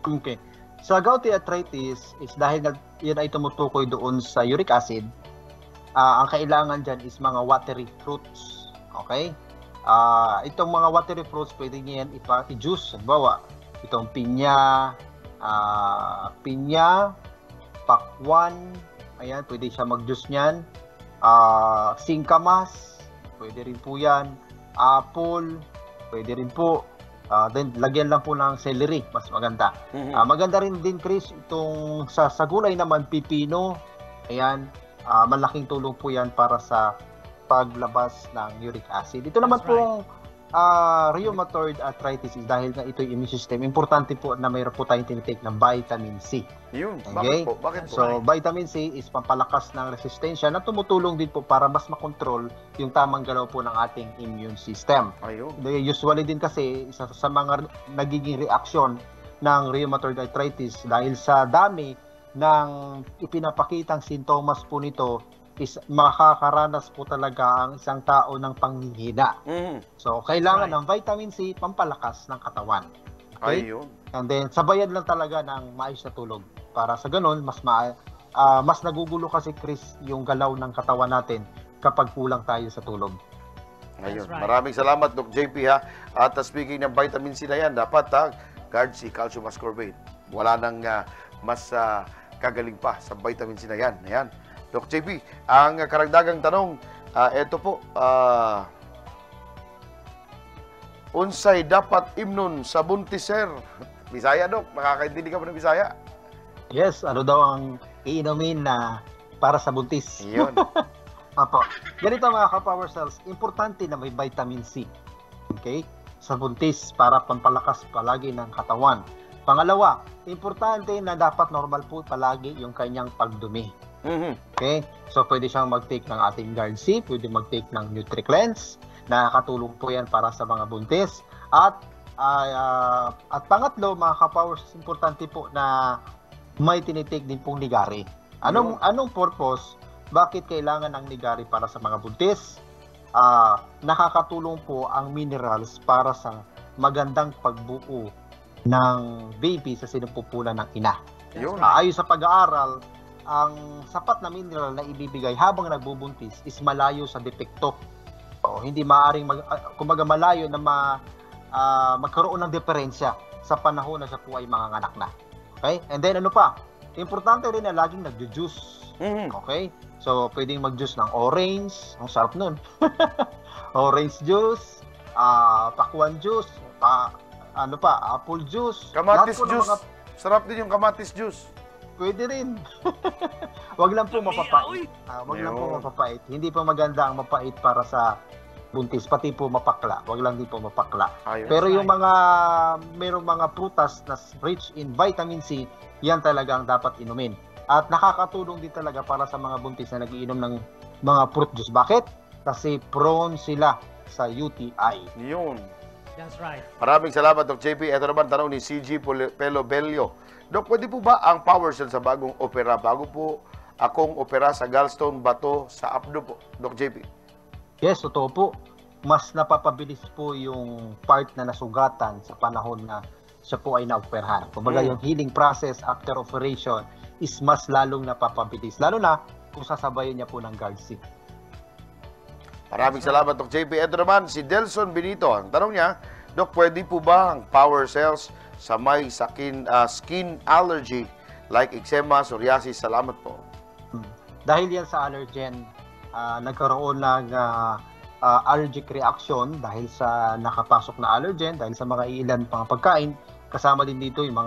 Okay. Sa gouty arthritis is dahil yan ay tumutukoy doon sa uric acid, ang kailangan dyan is mga watery fruits. Okay? Itong mga watery fruits, pwede nyo yan i-juice. Halimbawa, itong pinya, pakwan, ayan, pwede siya mag-juice niyan. Singkamas, pwede rin po yan. Apple, pwede rin po. Then, lagyan lang po ng celery, mas maganda. Maganda rin din, Chris, itong sa gulay naman, pipino. Ayan, malaking tulong po yan para sa paglabas ng uric acid. Ito naman pong rheumatoid arthritis is dahil nga ito yung immune system. Importante po na mayroon po tayong tinitake ng vitamin C. Yun. Okay? Bakit po? So, vitamin C is pampalakas ng resistensya na tumutulong din po para mas makontrol yung tamang galaw po ng ating immune system. Ayun. Usually din kasi, isa sa mga nagiging reaksyon ng rheumatoid arthritis dahil sa dami ng ipinapakitang sintomas po nito is makakaranas po talaga ang isang tao ng panghihina. So, kailangan ng vitamin C pampalakas ng katawan. Okay? Ayun. And then, sabayan lang talaga ng maayos na tulog. Para sa ganun, mas nagugulo kasi, Chris, yung galaw ng katawan natin kapag kulang tayo sa tulog. Ayun. Right. Maraming salamat, Doc JP, ha. At speaking ng vitamin C na yan, dapat guard si calcium ascorbate. Wala nang mas kagaling pa sa vitamin C na yan. Ayan. Doc JP, ang karagdagang tanong, ito po, unsay dapat imnon sa buntis, sir? Bisaya, Doc. Makakaintindi ka ba ng Bisaya? Yes, ano daw ang iinumin na para sa buntis? Yun. Apo. Ganito mga ka-Power Cells, importante na may vitamin C. Okay? Sa buntis para pampalakas palagi ng katawan. Pangalawa, importante na dapat normal po palagi yung kanyang pagdumi. Okay? So, pwede siyang mag-take ng ating Guard C, pwede mag-take ng Nutri-Cleanse. Nakakatulong po yan para sa mga buntis. At pangatlo, mga ka-Powers, importante po na may tinitake din pong nigari. Anong purpose? Bakit kailangan ng nigari para sa mga buntis? Nakakatulong po ang minerals para sa magandang pagbuo ng baby sa sinupupunan ng ina. Ayon sa pag-aaral, ang sapat na mineral na ibibigay habang nagbubuntis is malayo sa depekto. Hindi maaaring kumbaga malayo na magkaroon ng diferensya sa panahon na siya po ay manganganak na. Okay? And then ano pa? importante rin na laging nagjo-juice. Okay? So, pwedeng mag-juice ng orange. Ang sarap nun. Orange juice, pakwan juice, apple juice. Kamatis Lahat po ng juice. mga- Sarap din yung kamatis juice. Pwede rin. Wag lang po mapapait. Wag lang po Ayun. mapapait. Hindi po maganda ang mapait para sa buntis, pati po mapakla. Wag lang din po mapakla. Ayun. Pero yung mayroong mga prutas na rich in vitamin C, yan talaga ang dapat inumin. At nakakatulong din talaga para sa mga buntis na nagiinom ng mga fruit juice. Bakit? Kasi prone sila sa UTI. Yun. That's right. Maraming salamat, Doc JP. Ito naman tanong ni CG Pelobelio. Dok, pwede po ba ang power cell sa bagong opera? Bago po akong opera sa gallstone bato sa abdo po, Doc JP. Yes, totoo po. Mas napapabilis po yung part na nasugatan sa panahon na siya po ay naoperahan. Kumbaga yung healing process after operation is mas lalong napapabilis. Lalo na kung sasabayan niya po ng guard seat. Maraming salamat, Doc JP. Ito naman, si Delson Benito. Ang tanong niya, Doc, pwede po ba ang power cells sa may skin allergy like eczema, psoriasis? Salamat po. Dahil yan sa allergen, nagkaroon ng allergic reaction dahil sa nakapasok na allergen, dahil sa mga ilan pang pagkain. Kasama din dito yung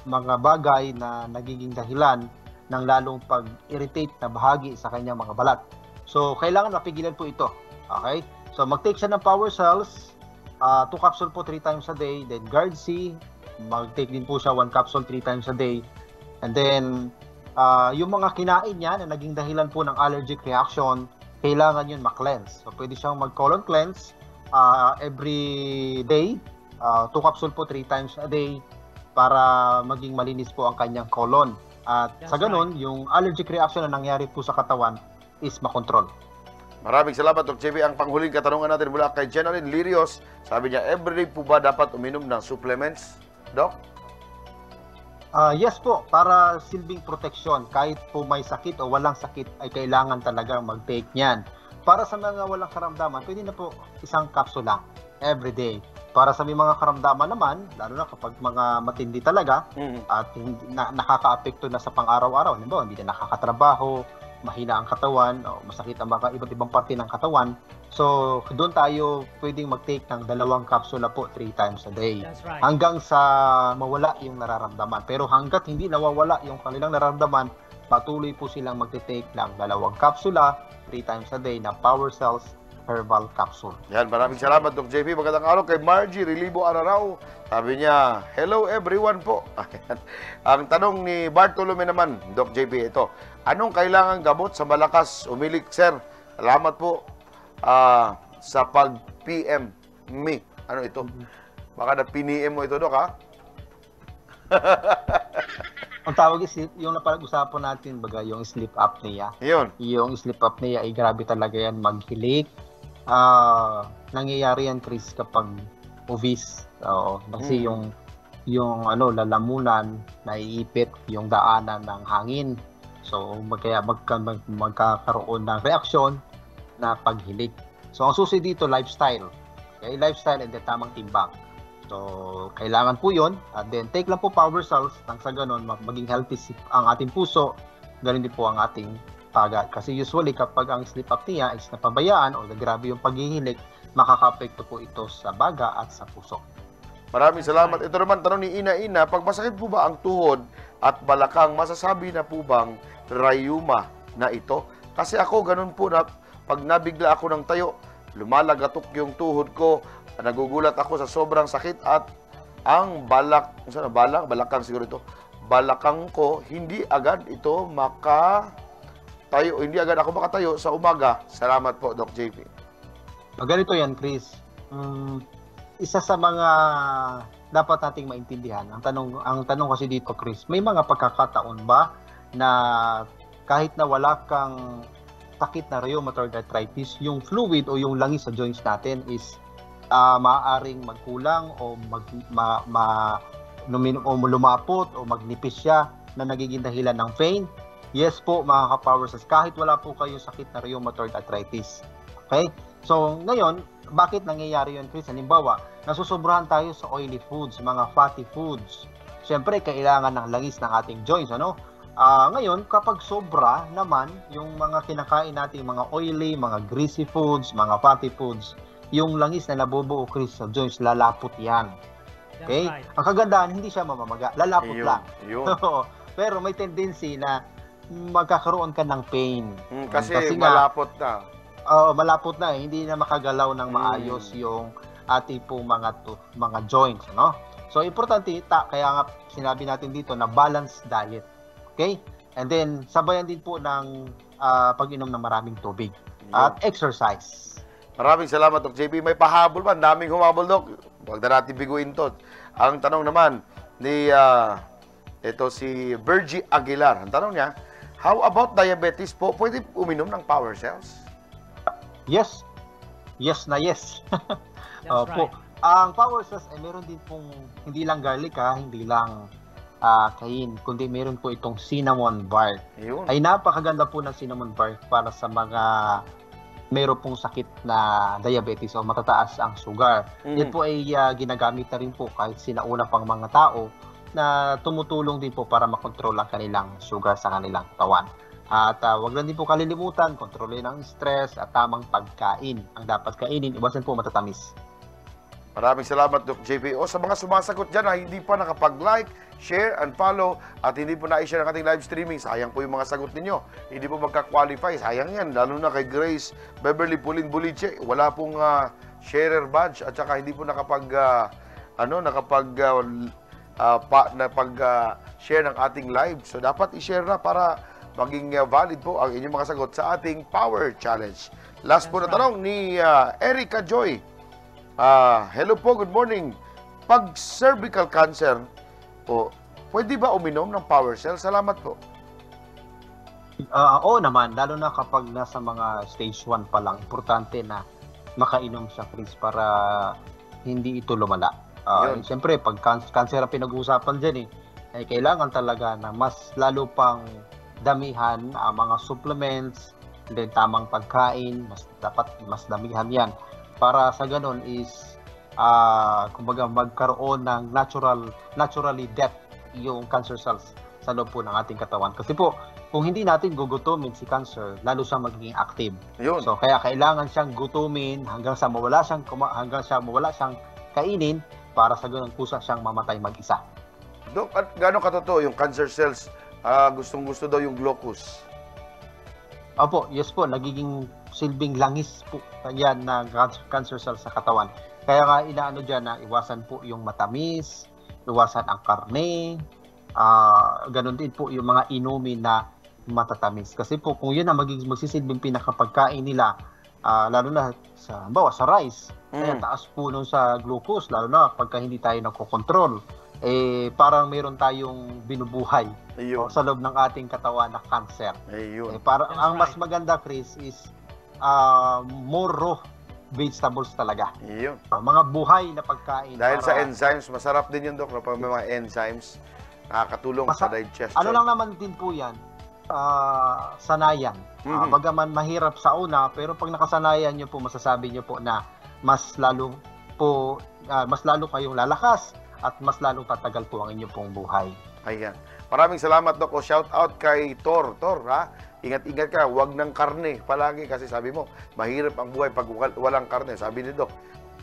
mga bagay na nagiging dahilan ng lalong pag-irritate na bahagi sa kanyang mga balat. So, kailangan mapigilan po ito. Okay? So, mag-take siya ng power cells, 2 capsule po 3 times a day, then guard C, mag-take din po siya 1 capsule 3 times a day. And then, yung mga kinain niya na naging dahilan po ng allergic reaction, kailangan yun ma-cleanse. So, pwede siyang mag-colon cleanse every day, 2 capsule po 3 times a day, para maging malinis po ang kanyang colon. At sa ganun, yung allergic reaction na nangyari po sa katawan is makontrol. Maraming salamat, Doc JP. Ang panghuling katanungan natin mula kay Jenaline Lirios. Sabi niya, everyday po ba dapat uminom ng supplements, Doc? Yes po, para silbing proteksyon. Kahit po may sakit o walang sakit, ay kailangan talaga mag-take niyan. Para sa mga walang karamdaman, pwede na po isang capsule lang everyday. Para sa may mga karamdaman naman, lalo na kapag mga matindi talaga, at nakaka-apekto na sa pang-araw-araw, hindi na nakakatrabaho, mahina ang katawan, o masakit ang mga iba't ibang parte ng katawan. So, doon tayo pwedeng mag-take ng 2 kapsula po 3 times a day. That's right. Hanggang sa mawala yung nararamdaman. Pero hanggat hindi nawawala yung kanilang nararamdaman, patuloy po silang mag-take ng 2 kapsula 3 times a day na Power Cells Herbal Capsule. Yan, maraming salamat, Doc JP. Magandang araw kay Margie Relibo Ararao. Sabi niya, hello everyone po. Ayan. Ang tanong ni Bartolome naman, Doc JP, ito. Anong kailangan gamot sa malakas umilik, sir? Salamat po sa pag-PM me. Ano ito? Baka na-PNM mo ito, Doc, ha? Ang tawag is yung napag-usapan natin, yung sleep apnea. Yun. Yung sleep apnea ay grabe talaga yan, maghilik. Nangyayari yan, Chris, kapag obese. Kasi yung lalamunan, naiipit yung daanan ng hangin. So, kaya magkakaroon ng reaksyon na paghilik. So, ang susi dito, lifestyle. Okay, lifestyle and then tamang timbang. So, kailangan po yun. At then, take lang po power cells. Nang sa ganun, maging healthy ang ating puso. Ganun din po ang ating pagat. Kasi usually, kapag ang sleep apnea is napabayaan o grabe yung paghihilik, makaka-apekto po ito sa baga at sa puso. Maraming salamat. Ito naman, tanong ni Ina, pag masakit po ba ang tuhod at balakang, masasabi na po bang rayuma na ito? Kasi ako, ganun po na pag nabigla ako ng tayo, lumalagatok yung tuhod ko, nagugulat ako sa sobrang sakit at ang balakang siguro ito, balakang ko, hindi agad ako makatayo sa umaga. Salamat po, Doc JP. Ganito yan, Chris. Isa sa mga dapat nating maintindihan, ang tanong kasi dito, Chris, may mga pagkakataon ba na kahit na wala kang sakit na rheumatoid arthritis, yung fluid o yung langis sa joints natin is maaaring magkulang o lumapot o magnipis siya na nagiging dahilan ng pain? Yes po, mga ka-power cells, kahit wala po kayong sakit na rheumatoid arthritis. Okay? So, ngayon, bakit nangyayari yun, Chris? Halimbawa, nasusobrahan tayo sa oily foods, mga fatty foods. Siyempre, kailangan ng langis ng ating joints, ano? Ngayon, kapag sobra naman, yung mga kinakain natin, mga oily, mga greasy foods, mga fatty foods, yung langis na nabubuo, Chris, sa joints, lalapot yan. Okay? That's right. Ang kagandahan, hindi siya mamamaga. Lalapot lang. Yun. Pero may tendency na magkakaroon ka ng pain. Kasi nga, malapot na. malapot na. Hindi na makagalaw ng maayos yung ating pong mga joints. No? So, importante, kaya nga sinabi natin dito na balanced diet. Okay? And then, sabayan din po ng pag-inom ng maraming tubig. At exercise. Maraming salamat, Doc JP. May pahabol ba? Ang daming humabol, Doc. Huwag na natin biguin to. Ang tanong naman ni ito si Virgie Aguilar. Ang tanong niya, how about diabetes po? Pwede uminom ng Power Cells? Yes. Yes na yes. That's right. Ang Power Cells ay meron din pong hindi lang garlic hindi lang kain, kundi meron po itong cinnamon bark. Ayun. Ay napakaganda po ng cinnamon bark para sa mga meron pong sakit na diabetes o matataas ang sugar. Yan po ay ginagamit na rin po kahit sinauna pang mga tao na tumutulong din po para makontrol ang kanilang sugar sa kanilang katawan. At wag lang din po kalilimutan, kontrolin ang stress at tamang pagkain. Ang dapat kainin, iwasan po matatamis. Maraming salamat, Doc JP. O sa mga sumasagot dyan na hindi pa nakapag-like, share, and follow, at hindi po na-share ang ating live streaming, sayang po yung mga sagot ninyo. Hindi po magka-qualify. Sayang yan. Lalo na kay Grace Beverly Pulin Buliche. Wala pong sharer badge at saka hindi po share ng ating live. So, dapat i-share na para maging valid po ang inyong mga sagot sa ating Power Challenge. Last po na tanong ni Erica Joy. Hello po, good morning. Pag cervical cancer po, pwede ba uminom ng Power Cell? Salamat po. Oo naman, lalo na kapag nasa mga stage 1 pa lang, importante na makainom siya, Chris, para hindi ito lumala. Siyempre, pag cancer ang pinag-uusapan dyan, ay kailangan talaga na mas lalo pang damihan ang mga supplements, then tamang pagkain, dapat mas damihan yan. Para sa ganun is, kumbaga magkaroon ng naturally death yung cancer cells sa loob po ng ating katawan. Kasi po, kung hindi natin gugutumin si cancer, lalo siyang magiging active. Yun. So, kaya kailangan siyang gutumin hanggang sa mawala siyang kainin para sa ganun kusa siyang mamatay mag-isa. Dok, at gano'ng katotoo yung cancer cells? Gustong-gusto daw yung glucose. Opo, yes po, nagiging silbing langis po yan ng cancer cells sa katawan. Kaya nga inaano dyan na iwasan po yung matamis, iwasan ang karne, ganun din po yung mga inumin na matatamis. Kasi po kung yun ang magsisilbing pinakapagkain nila, lalo na sa rice, kaya taas po nun sa glucose, lalo na pagka hindi tayo nagkokontrol, parang meron tayong binubuhay sa loob ng ating katawan na cancer. Ang mas maganda, Chris, is more raw vegetables talaga. Mga buhay na pagkain. Dahil sa enzymes, masarap din yun, Dok. Pag may mga enzymes, nakakatulong sa digestion. Ano lang naman din po yan, sanayan. Bagaman mahirap sa una, pero pag nakasanayan nyo po, masasabi nyo po na mas lalo kayong lalakas at mas lalong tatagal po ang inyong pong buhay. Ayan. Maraming salamat, Dok. O shout out kay Tor. Tor, ha? Ingat-ingat ka. Huwag ng karne palagi kasi sabi mo, mahirap ang buhay pag walang karne. Sabi ni Dok,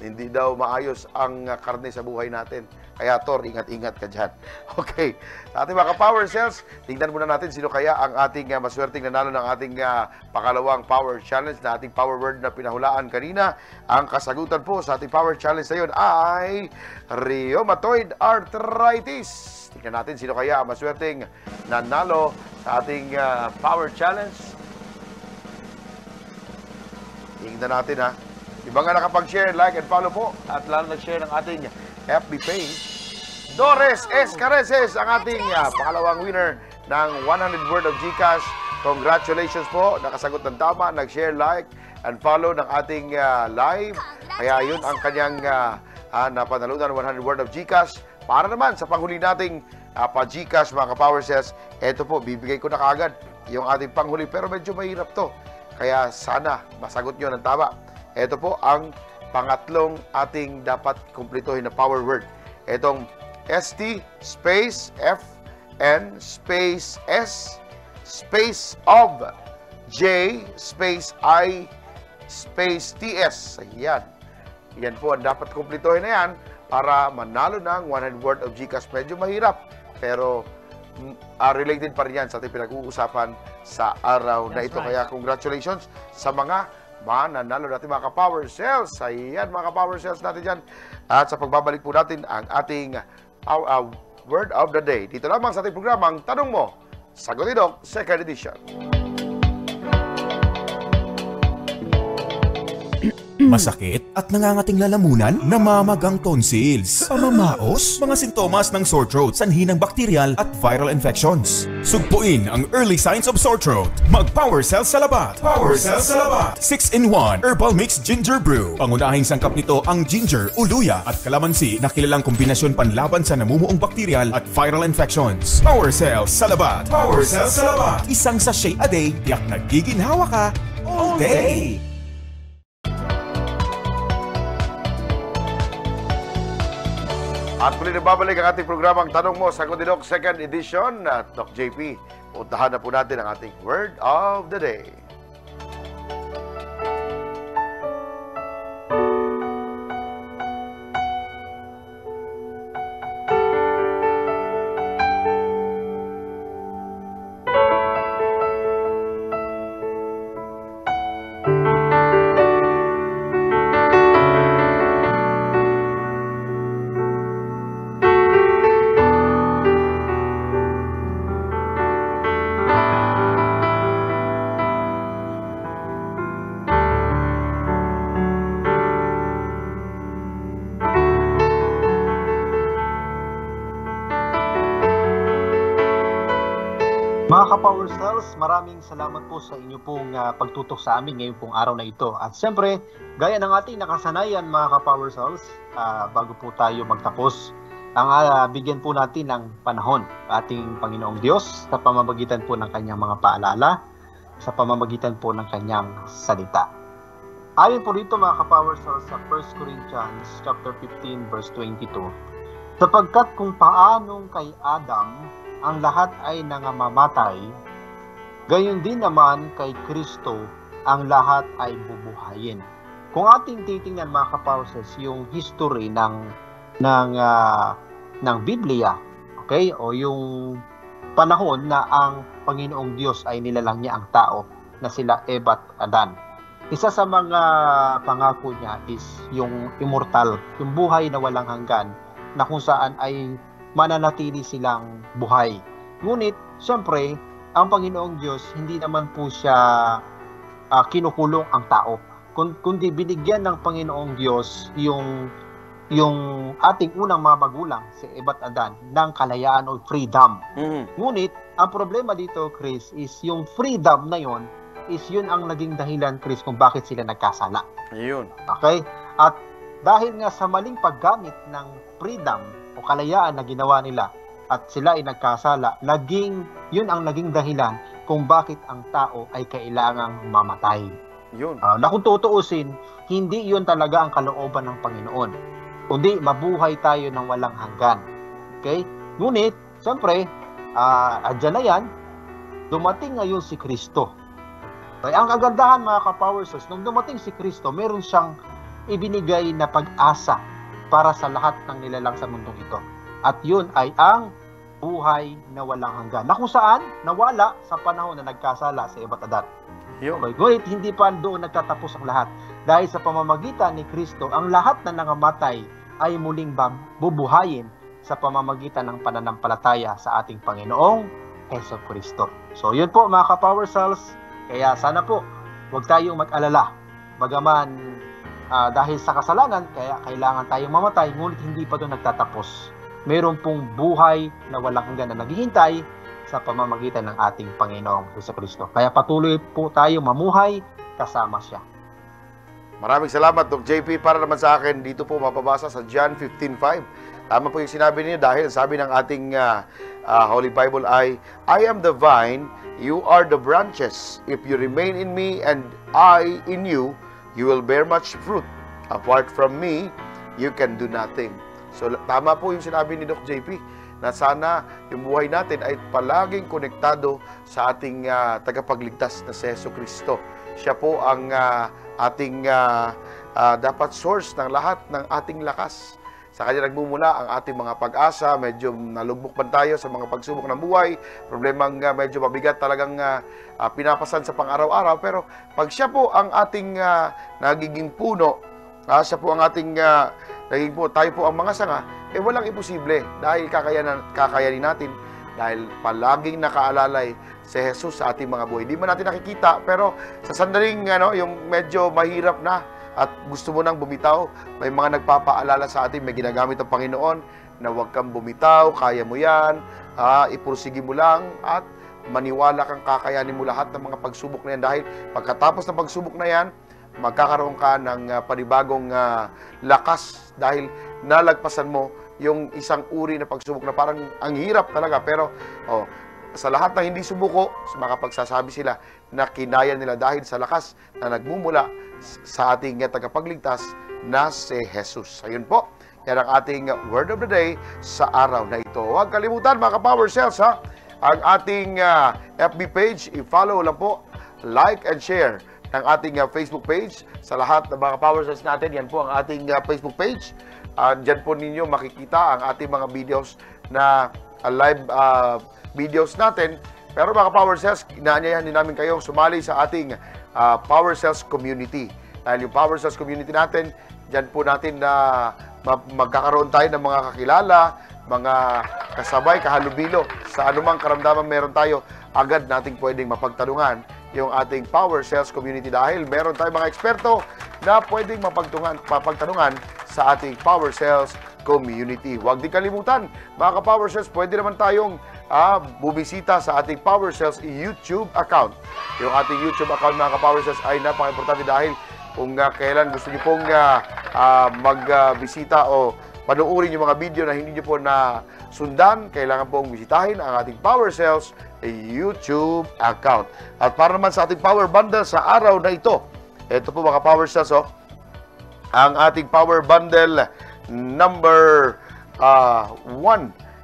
hindi daw maayos ang karne sa buhay natin. Kaya, Tor, ingat-ingat ka dyan. Okay. Sa ating mga Power Cells, tingnan muna natin sino kaya ang ating maswerteng nanalo ng ating pakalawang Power Challenge na ating power word na pinahulaan kanina. Ang kasagutan po sa ating Power Challenge na yun ay rheumatoid arthritis. Tingnan natin sino kaya ang maswerteng nanalo sa ating Power Challenge. Tingnan natin, ha. Iba nga nakapag-share, like, and follow po. At lalo nag-share ng ating FB page. Doris Escareses, ang ating pangalawang winner ng 100 Word of GCash. Congratulations po. Nakasagot ng tama, nag-share, like, and follow ng ating live. Kaya yun ang kanyang napanalunan ng 100 Word of GCash. Para naman sa panghuli nating pa-GCash, mga ka-Power Cells, eto po, bibigay ko na kaagad yung ating panghuli. Pero medyo mahirap to. Kaya sana masagot nyo ng tama. Ito po ang pangatlong ating dapat kumplituhin na power word. Itong ST space FN space S space of J space I space TS. Ayan. Yan po ang dapat kumplituhin na yan para manalo ng 100 worth of GCash. Medyo mahirap, pero related pa rin yan sa ating pinag-uusapan sa araw na ito. Right. Kaya congratulations sa mga mananalo natin mga ka-power cells. Ayan mga ka-power cells natin dyan. At sa pagbabalik po natin ang ating word of the day. Dito lamang sa ating programang Tanong Mo, Sagot ni Doc, 2nd edition. Masakit at nangangating lalamunan, namamagang tonsils, pamamaos, mga sintomas ng sore throat, sanhi ng bacterial at viral infections. Sugpuin ang early signs of sore throat. Mag-Power Cells Salabat. Power Cells Salabat. 6-in-1 Herbal Mix Ginger Brew. Pangunahing sangkap nito ang ginger, uluya at kalamansi na kilalang kombinasyon panlaban sa namumuong bacterial at viral infections. Power Cells Salabat. Power Cells Salabat. Isang sachet a day, yak nagiginhawa ka all day. At muli na babalik ang ating programang Tanong Mo, Sagot ni Doc, 2nd edition. At Doc JP, puntahan na po natin ang ating Word of the Day. Mga ka-Power Cells, maraming salamat po sa inyo pong pagtutok sa amin ngayong pong araw na ito. At siyempre, gaya ng ating nakasanayan mga ka-Power Cells, bago po tayo magtapos, bigyan po natin ng panahon ating Panginoong Diyos sa pamamagitan po ng kanyang mga paalala, sa pamamagitan po ng kanyang salita. Ayon po rito mga ka-Power Cells sa 1 Corinthians chapter 15 verse 22, sapagkat kung paanong kay Adam ang lahat ay nangamamatay, gayon din naman kay Kristo ang lahat ay bubuhayin. Kung ating titingnan mga ka-Power-Cells yung history ng Biblia, okay? O yung panahon na ang Panginoong Diyos ay nilalang niya ang tao na sila Eva at Adan. Isa sa mga pangako niya is yung immortal, yung buhay na walang hanggan, na kung saan ay mananatili silang buhay. Ngunit, siyempre, ang Panginoong Diyos, hindi naman po siya kinukulong ang tao. Kundi binigyan ng Panginoong Diyos yung ating unang mga magulang, si Eva at Adan, ng kalayaan o freedom. Ngunit, ang problema dito, Chris, is yung freedom na yon is yun ang naging dahilan, Chris, kung bakit sila nagkasala. Ayun. Okay? At dahil nga sa maling paggamit ng freedom o kalayaan na ginawa nila at sila ay nagkasala, yun ang naging dahilan kung bakit ang tao ay kailangang mamatay. Yun. Na kung tutuusin, hindi yun talaga ang kalooban ng Panginoon, kundi mabuhay tayo ng walang hanggan. Okay? Ngunit, siyempre, andyan na yan, dumating ngayon si Kristo. Okay? Ang kagandahan mga ka-Power Cells, nung dumating si Kristo, meron siyang ibinigay na pag-asa para sa lahat ng nilalang sa mundong ito. At yun ay ang buhay na walang hanggan, na kung saan nawala sa panahon na nagkasala si Eva at Adan. Okay. Ngunit hindi pa doon nagtatapos ang lahat. Dahil sa pamamagitan ni Kristo, ang lahat na nangamatay ay muling bubuhayin sa pamamagitan ng pananampalataya sa ating Panginoong Hesus Kristo. So yun po mga ka-Power Cells. Kaya sana po, huwag tayong mag-alala. Bagaman dahil sa kasalanan, kaya kailangan tayong mamatay, ngunit hindi pa doon nagtatapos. Meron pong buhay na walang hanggan na naghihintay sa pamamagitan ng ating Panginoong Hesus Kristo. Kaya patuloy po tayong mamuhay kasama siya. Maraming salamat, Dr. JP. Para naman sa akin, dito po mapabasa sa John 15:5. Tama po yung sinabi niyo dahil sabi ng ating Holy Bible ay, I am the vine, you are the branches. If you remain in me and I in you, you will bear much fruit. Apart from me, you can do nothing. So, tama po yung sinabi ni Doc JP na sana yung buhay natin ay palaging konektado sa ating tagapagligtas na si Jesucristo. Siya po ang ating dapat source ng lahat ng ating lakas. Sa kanya nagmumula ang ating mga pag-asa. Medyo nalugbok man tayo sa mga pagsubok ng buhay. Problemang medyo mabigat talagang pinapasan sa pang-araw-araw. Pero pag siya po ang ating nagiging puno, siya po ang ating naging po, tayo po ang mga sanga, walang imposible. Dahil kakayanin natin. Dahil palaging nakaalalay si Jesus sa ating mga buhay. Hindi man natin nakikita, pero sa sandaling yung medyo mahirap na, at gusto mo nang bumitaw, may mga nagpapaalala sa atin, may ginagamit ang Panginoon na huwag kang bumitaw, kaya mo yan, ipursige mo lang, at maniwala kang kakayanin mo lahat ng mga pagsubok na yan. Dahil pagkatapos ng pagsubok na yan, magkakaroon ka ng panibagong lakas dahil nalagpasan mo yung isang uri na pagsubok na parang ang hirap talaga. Pero sa lahat ng hindi sumuko, makapagsasabi sila na kinaya nila dahil sa lakas na nagmumula sa ating tagapagligtas na si Jesus. Ayun po, yan ang ating word of the day sa araw na ito. Huwag kalimutan mga ka-Power Cells, ang ating FB page, i-follow lang po, like and share ng ating Facebook page. Sa lahat ng mga Power Cells natin, yan po ang ating Facebook page. Diyan po ninyo makikita ang ating mga videos na live videos natin. Pero mga Power Cells, inaanyayahan din namin kayong sumali sa ating Power Cells community. Dahil yung Power Cells community natin, dyan po natin na magkakaroon tayo ng mga kakilala, mga kasabay, kahalubilo. Sa anumang karamdaman meron tayo, agad nating pwedeng mapagtanungan yung ating Power Cells community dahil meron tayong mga eksperto na pwedeng mapagtanungan sa ating Power Cells community. Huwag din kalimutan, mga ka-Power Cells, pwede naman tayong bubisita sa ating Power Cells YouTube account. Yung ating YouTube account, mga ka-Power Cells, ay napaka-importante dahil kung kailan gusto niyo pong magbisita o panuorin yung mga video na hindi niyo po na sundan, kailangan pong bisitahin ang ating Power Cells YouTube account. At para naman sa ating Power Bundle sa araw na ito, ito po mga Power Cells, ang ating Power Bundle number 1,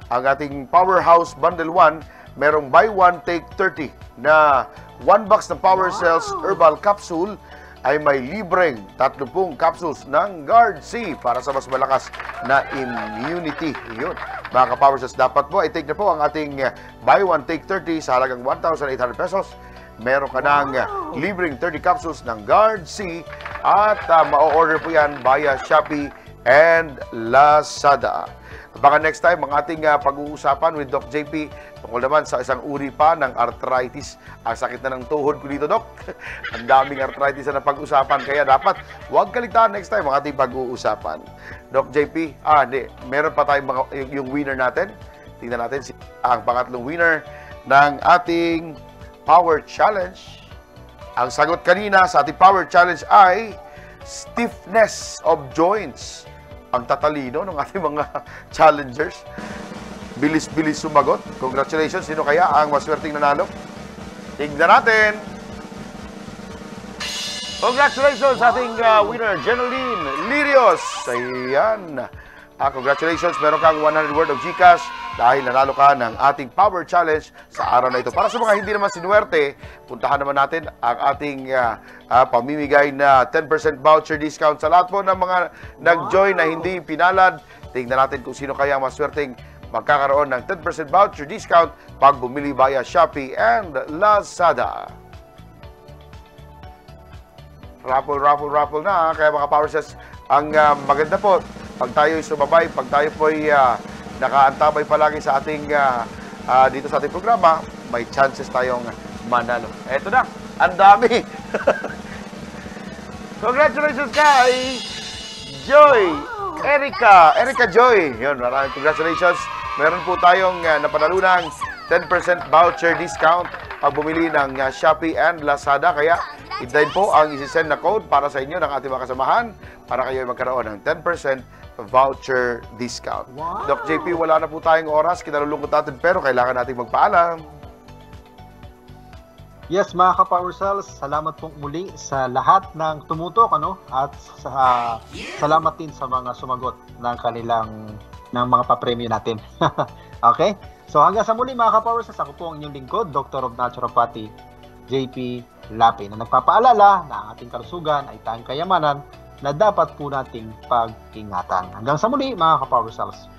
ang ating Powerhouse Bundle 1, merong buy 1, take 30 na 1 box ng Power Cells Herbal Capsule ay may libreng 30 capsules ng Guard C para sa mas malakas na immunity. Yun. Mga ka-Power Cells, dapat po i-take na po ang ating buy 1, take 30 sa halagang 1,800 pesos. Meron ka ng libreng 30 capsules ng Guard C at ma-order po yan via Shopee and Lazada. Baka next time, ang ating pag-uusapan with Doc JP tungkol naman sa isang uri pa ng arthritis. Ang sakit na ng tuhod ko dito, Doc. Ang daming arthritis na pag-usapan. Kaya dapat huwag kaligtaan next time ang ating pag-uusapan. Doc JP, hindi. Meron pa tayong yung winner natin. Tingnan natin ang pangatlong winner ng ating Power Challenge. Ang sagot kanina sa ating Power Challenge ay stiffness of joints. Ang tatalino ng ating mga challengers. Bilis-bilis sumagot. Congratulations. Sino kaya ang maswerteng nanalo? Tignan natin. Congratulations sa ating winner, Jeneline Lirios. Ayan. Congratulations. Meron kang 100 worth of GCash dahil nanalo ka ng ating Power Challenge sa araw na ito. Para sa mga hindi naman sinuwerte, puntahan naman natin ang ating pamimigay na 10% voucher discount sa lahat po ng mga nag-join na hindi pinalad. Tingnan natin kung sino kaya maswerteng magkakaroon ng 10% voucher discount pag bumili via Shopee and Lazada. Raffle na. Kaya mga Power Cells, ang maganda po, pag tayo'y sumabay, pag tayo po'y nakaantabay palagi sa ating dito sa ating programa, may chances tayong manalo. Eto na, ang dami. Congratulations kay Joy, Erica Joy. Yun, maraming congratulations. Meron po tayong napanalunang 10% voucher discount pag bumili ng Shopee and Lazada. Kaya itayin po ang isi-send na code para sa inyo ng ating mga kasamahan para kayo magkaroon ng 10% voucher discount. Wow. Doc JP, wala na po tayong oras. Kinalulungkot natin pero kailangan natin magpaalam. Yes, mga ka-Power Cells, salamat pong muli sa lahat ng tumutok, at salamat din sa mga sumagot ng mga papremyo natin. Okay? So hanggang sa muli mga ka-Power Cells, ako po ang inyong lingkod, Doctor of Naturopathy, JP Lapi, na nagpapaalala na ang ating kalusugan ay tanging kayamanan na dapat po nating pag-ingatan. Hanggang sa muli mga ka-Power Cells.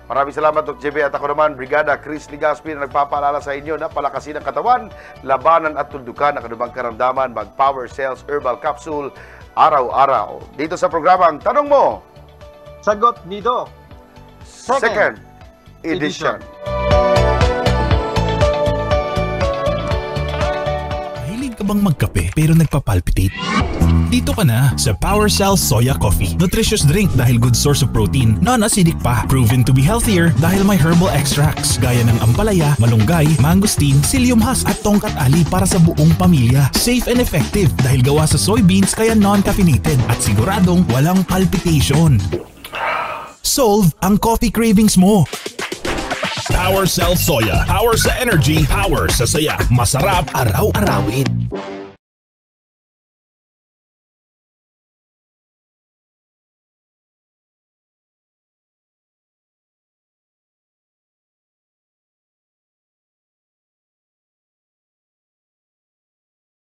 Maraming salamat, Dr. JB. At ako naman, Brigada Chris Ligaspi, na nagpapaalala sa inyo na palakasin ang katawan, labanan at tundukan ang anumang karamdaman, mag-Power Cells Herbal Capsule araw-araw. Dito sa programang Tanong Mo, Sagot ni Doc, Second Edition. Mahilig ka bang magkape pero nagpapalpitate? Dito ka na sa Power Cells Soya Coffee. Nutritious drink dahil good source of protein, non-acidic pa. Proven to be healthier dahil may herbal extracts gaya ng ampalaya, malunggay, mangosteen, psyllium husk at tongkat ali para sa buong pamilya. Safe and effective dahil gawa sa soybeans kaya non-caffeinated at siguradong walang palpitation. Solve ang coffee cravings mo. Power Cells Soya. Power sa energy, power sa saya. Masarap araw-arawin.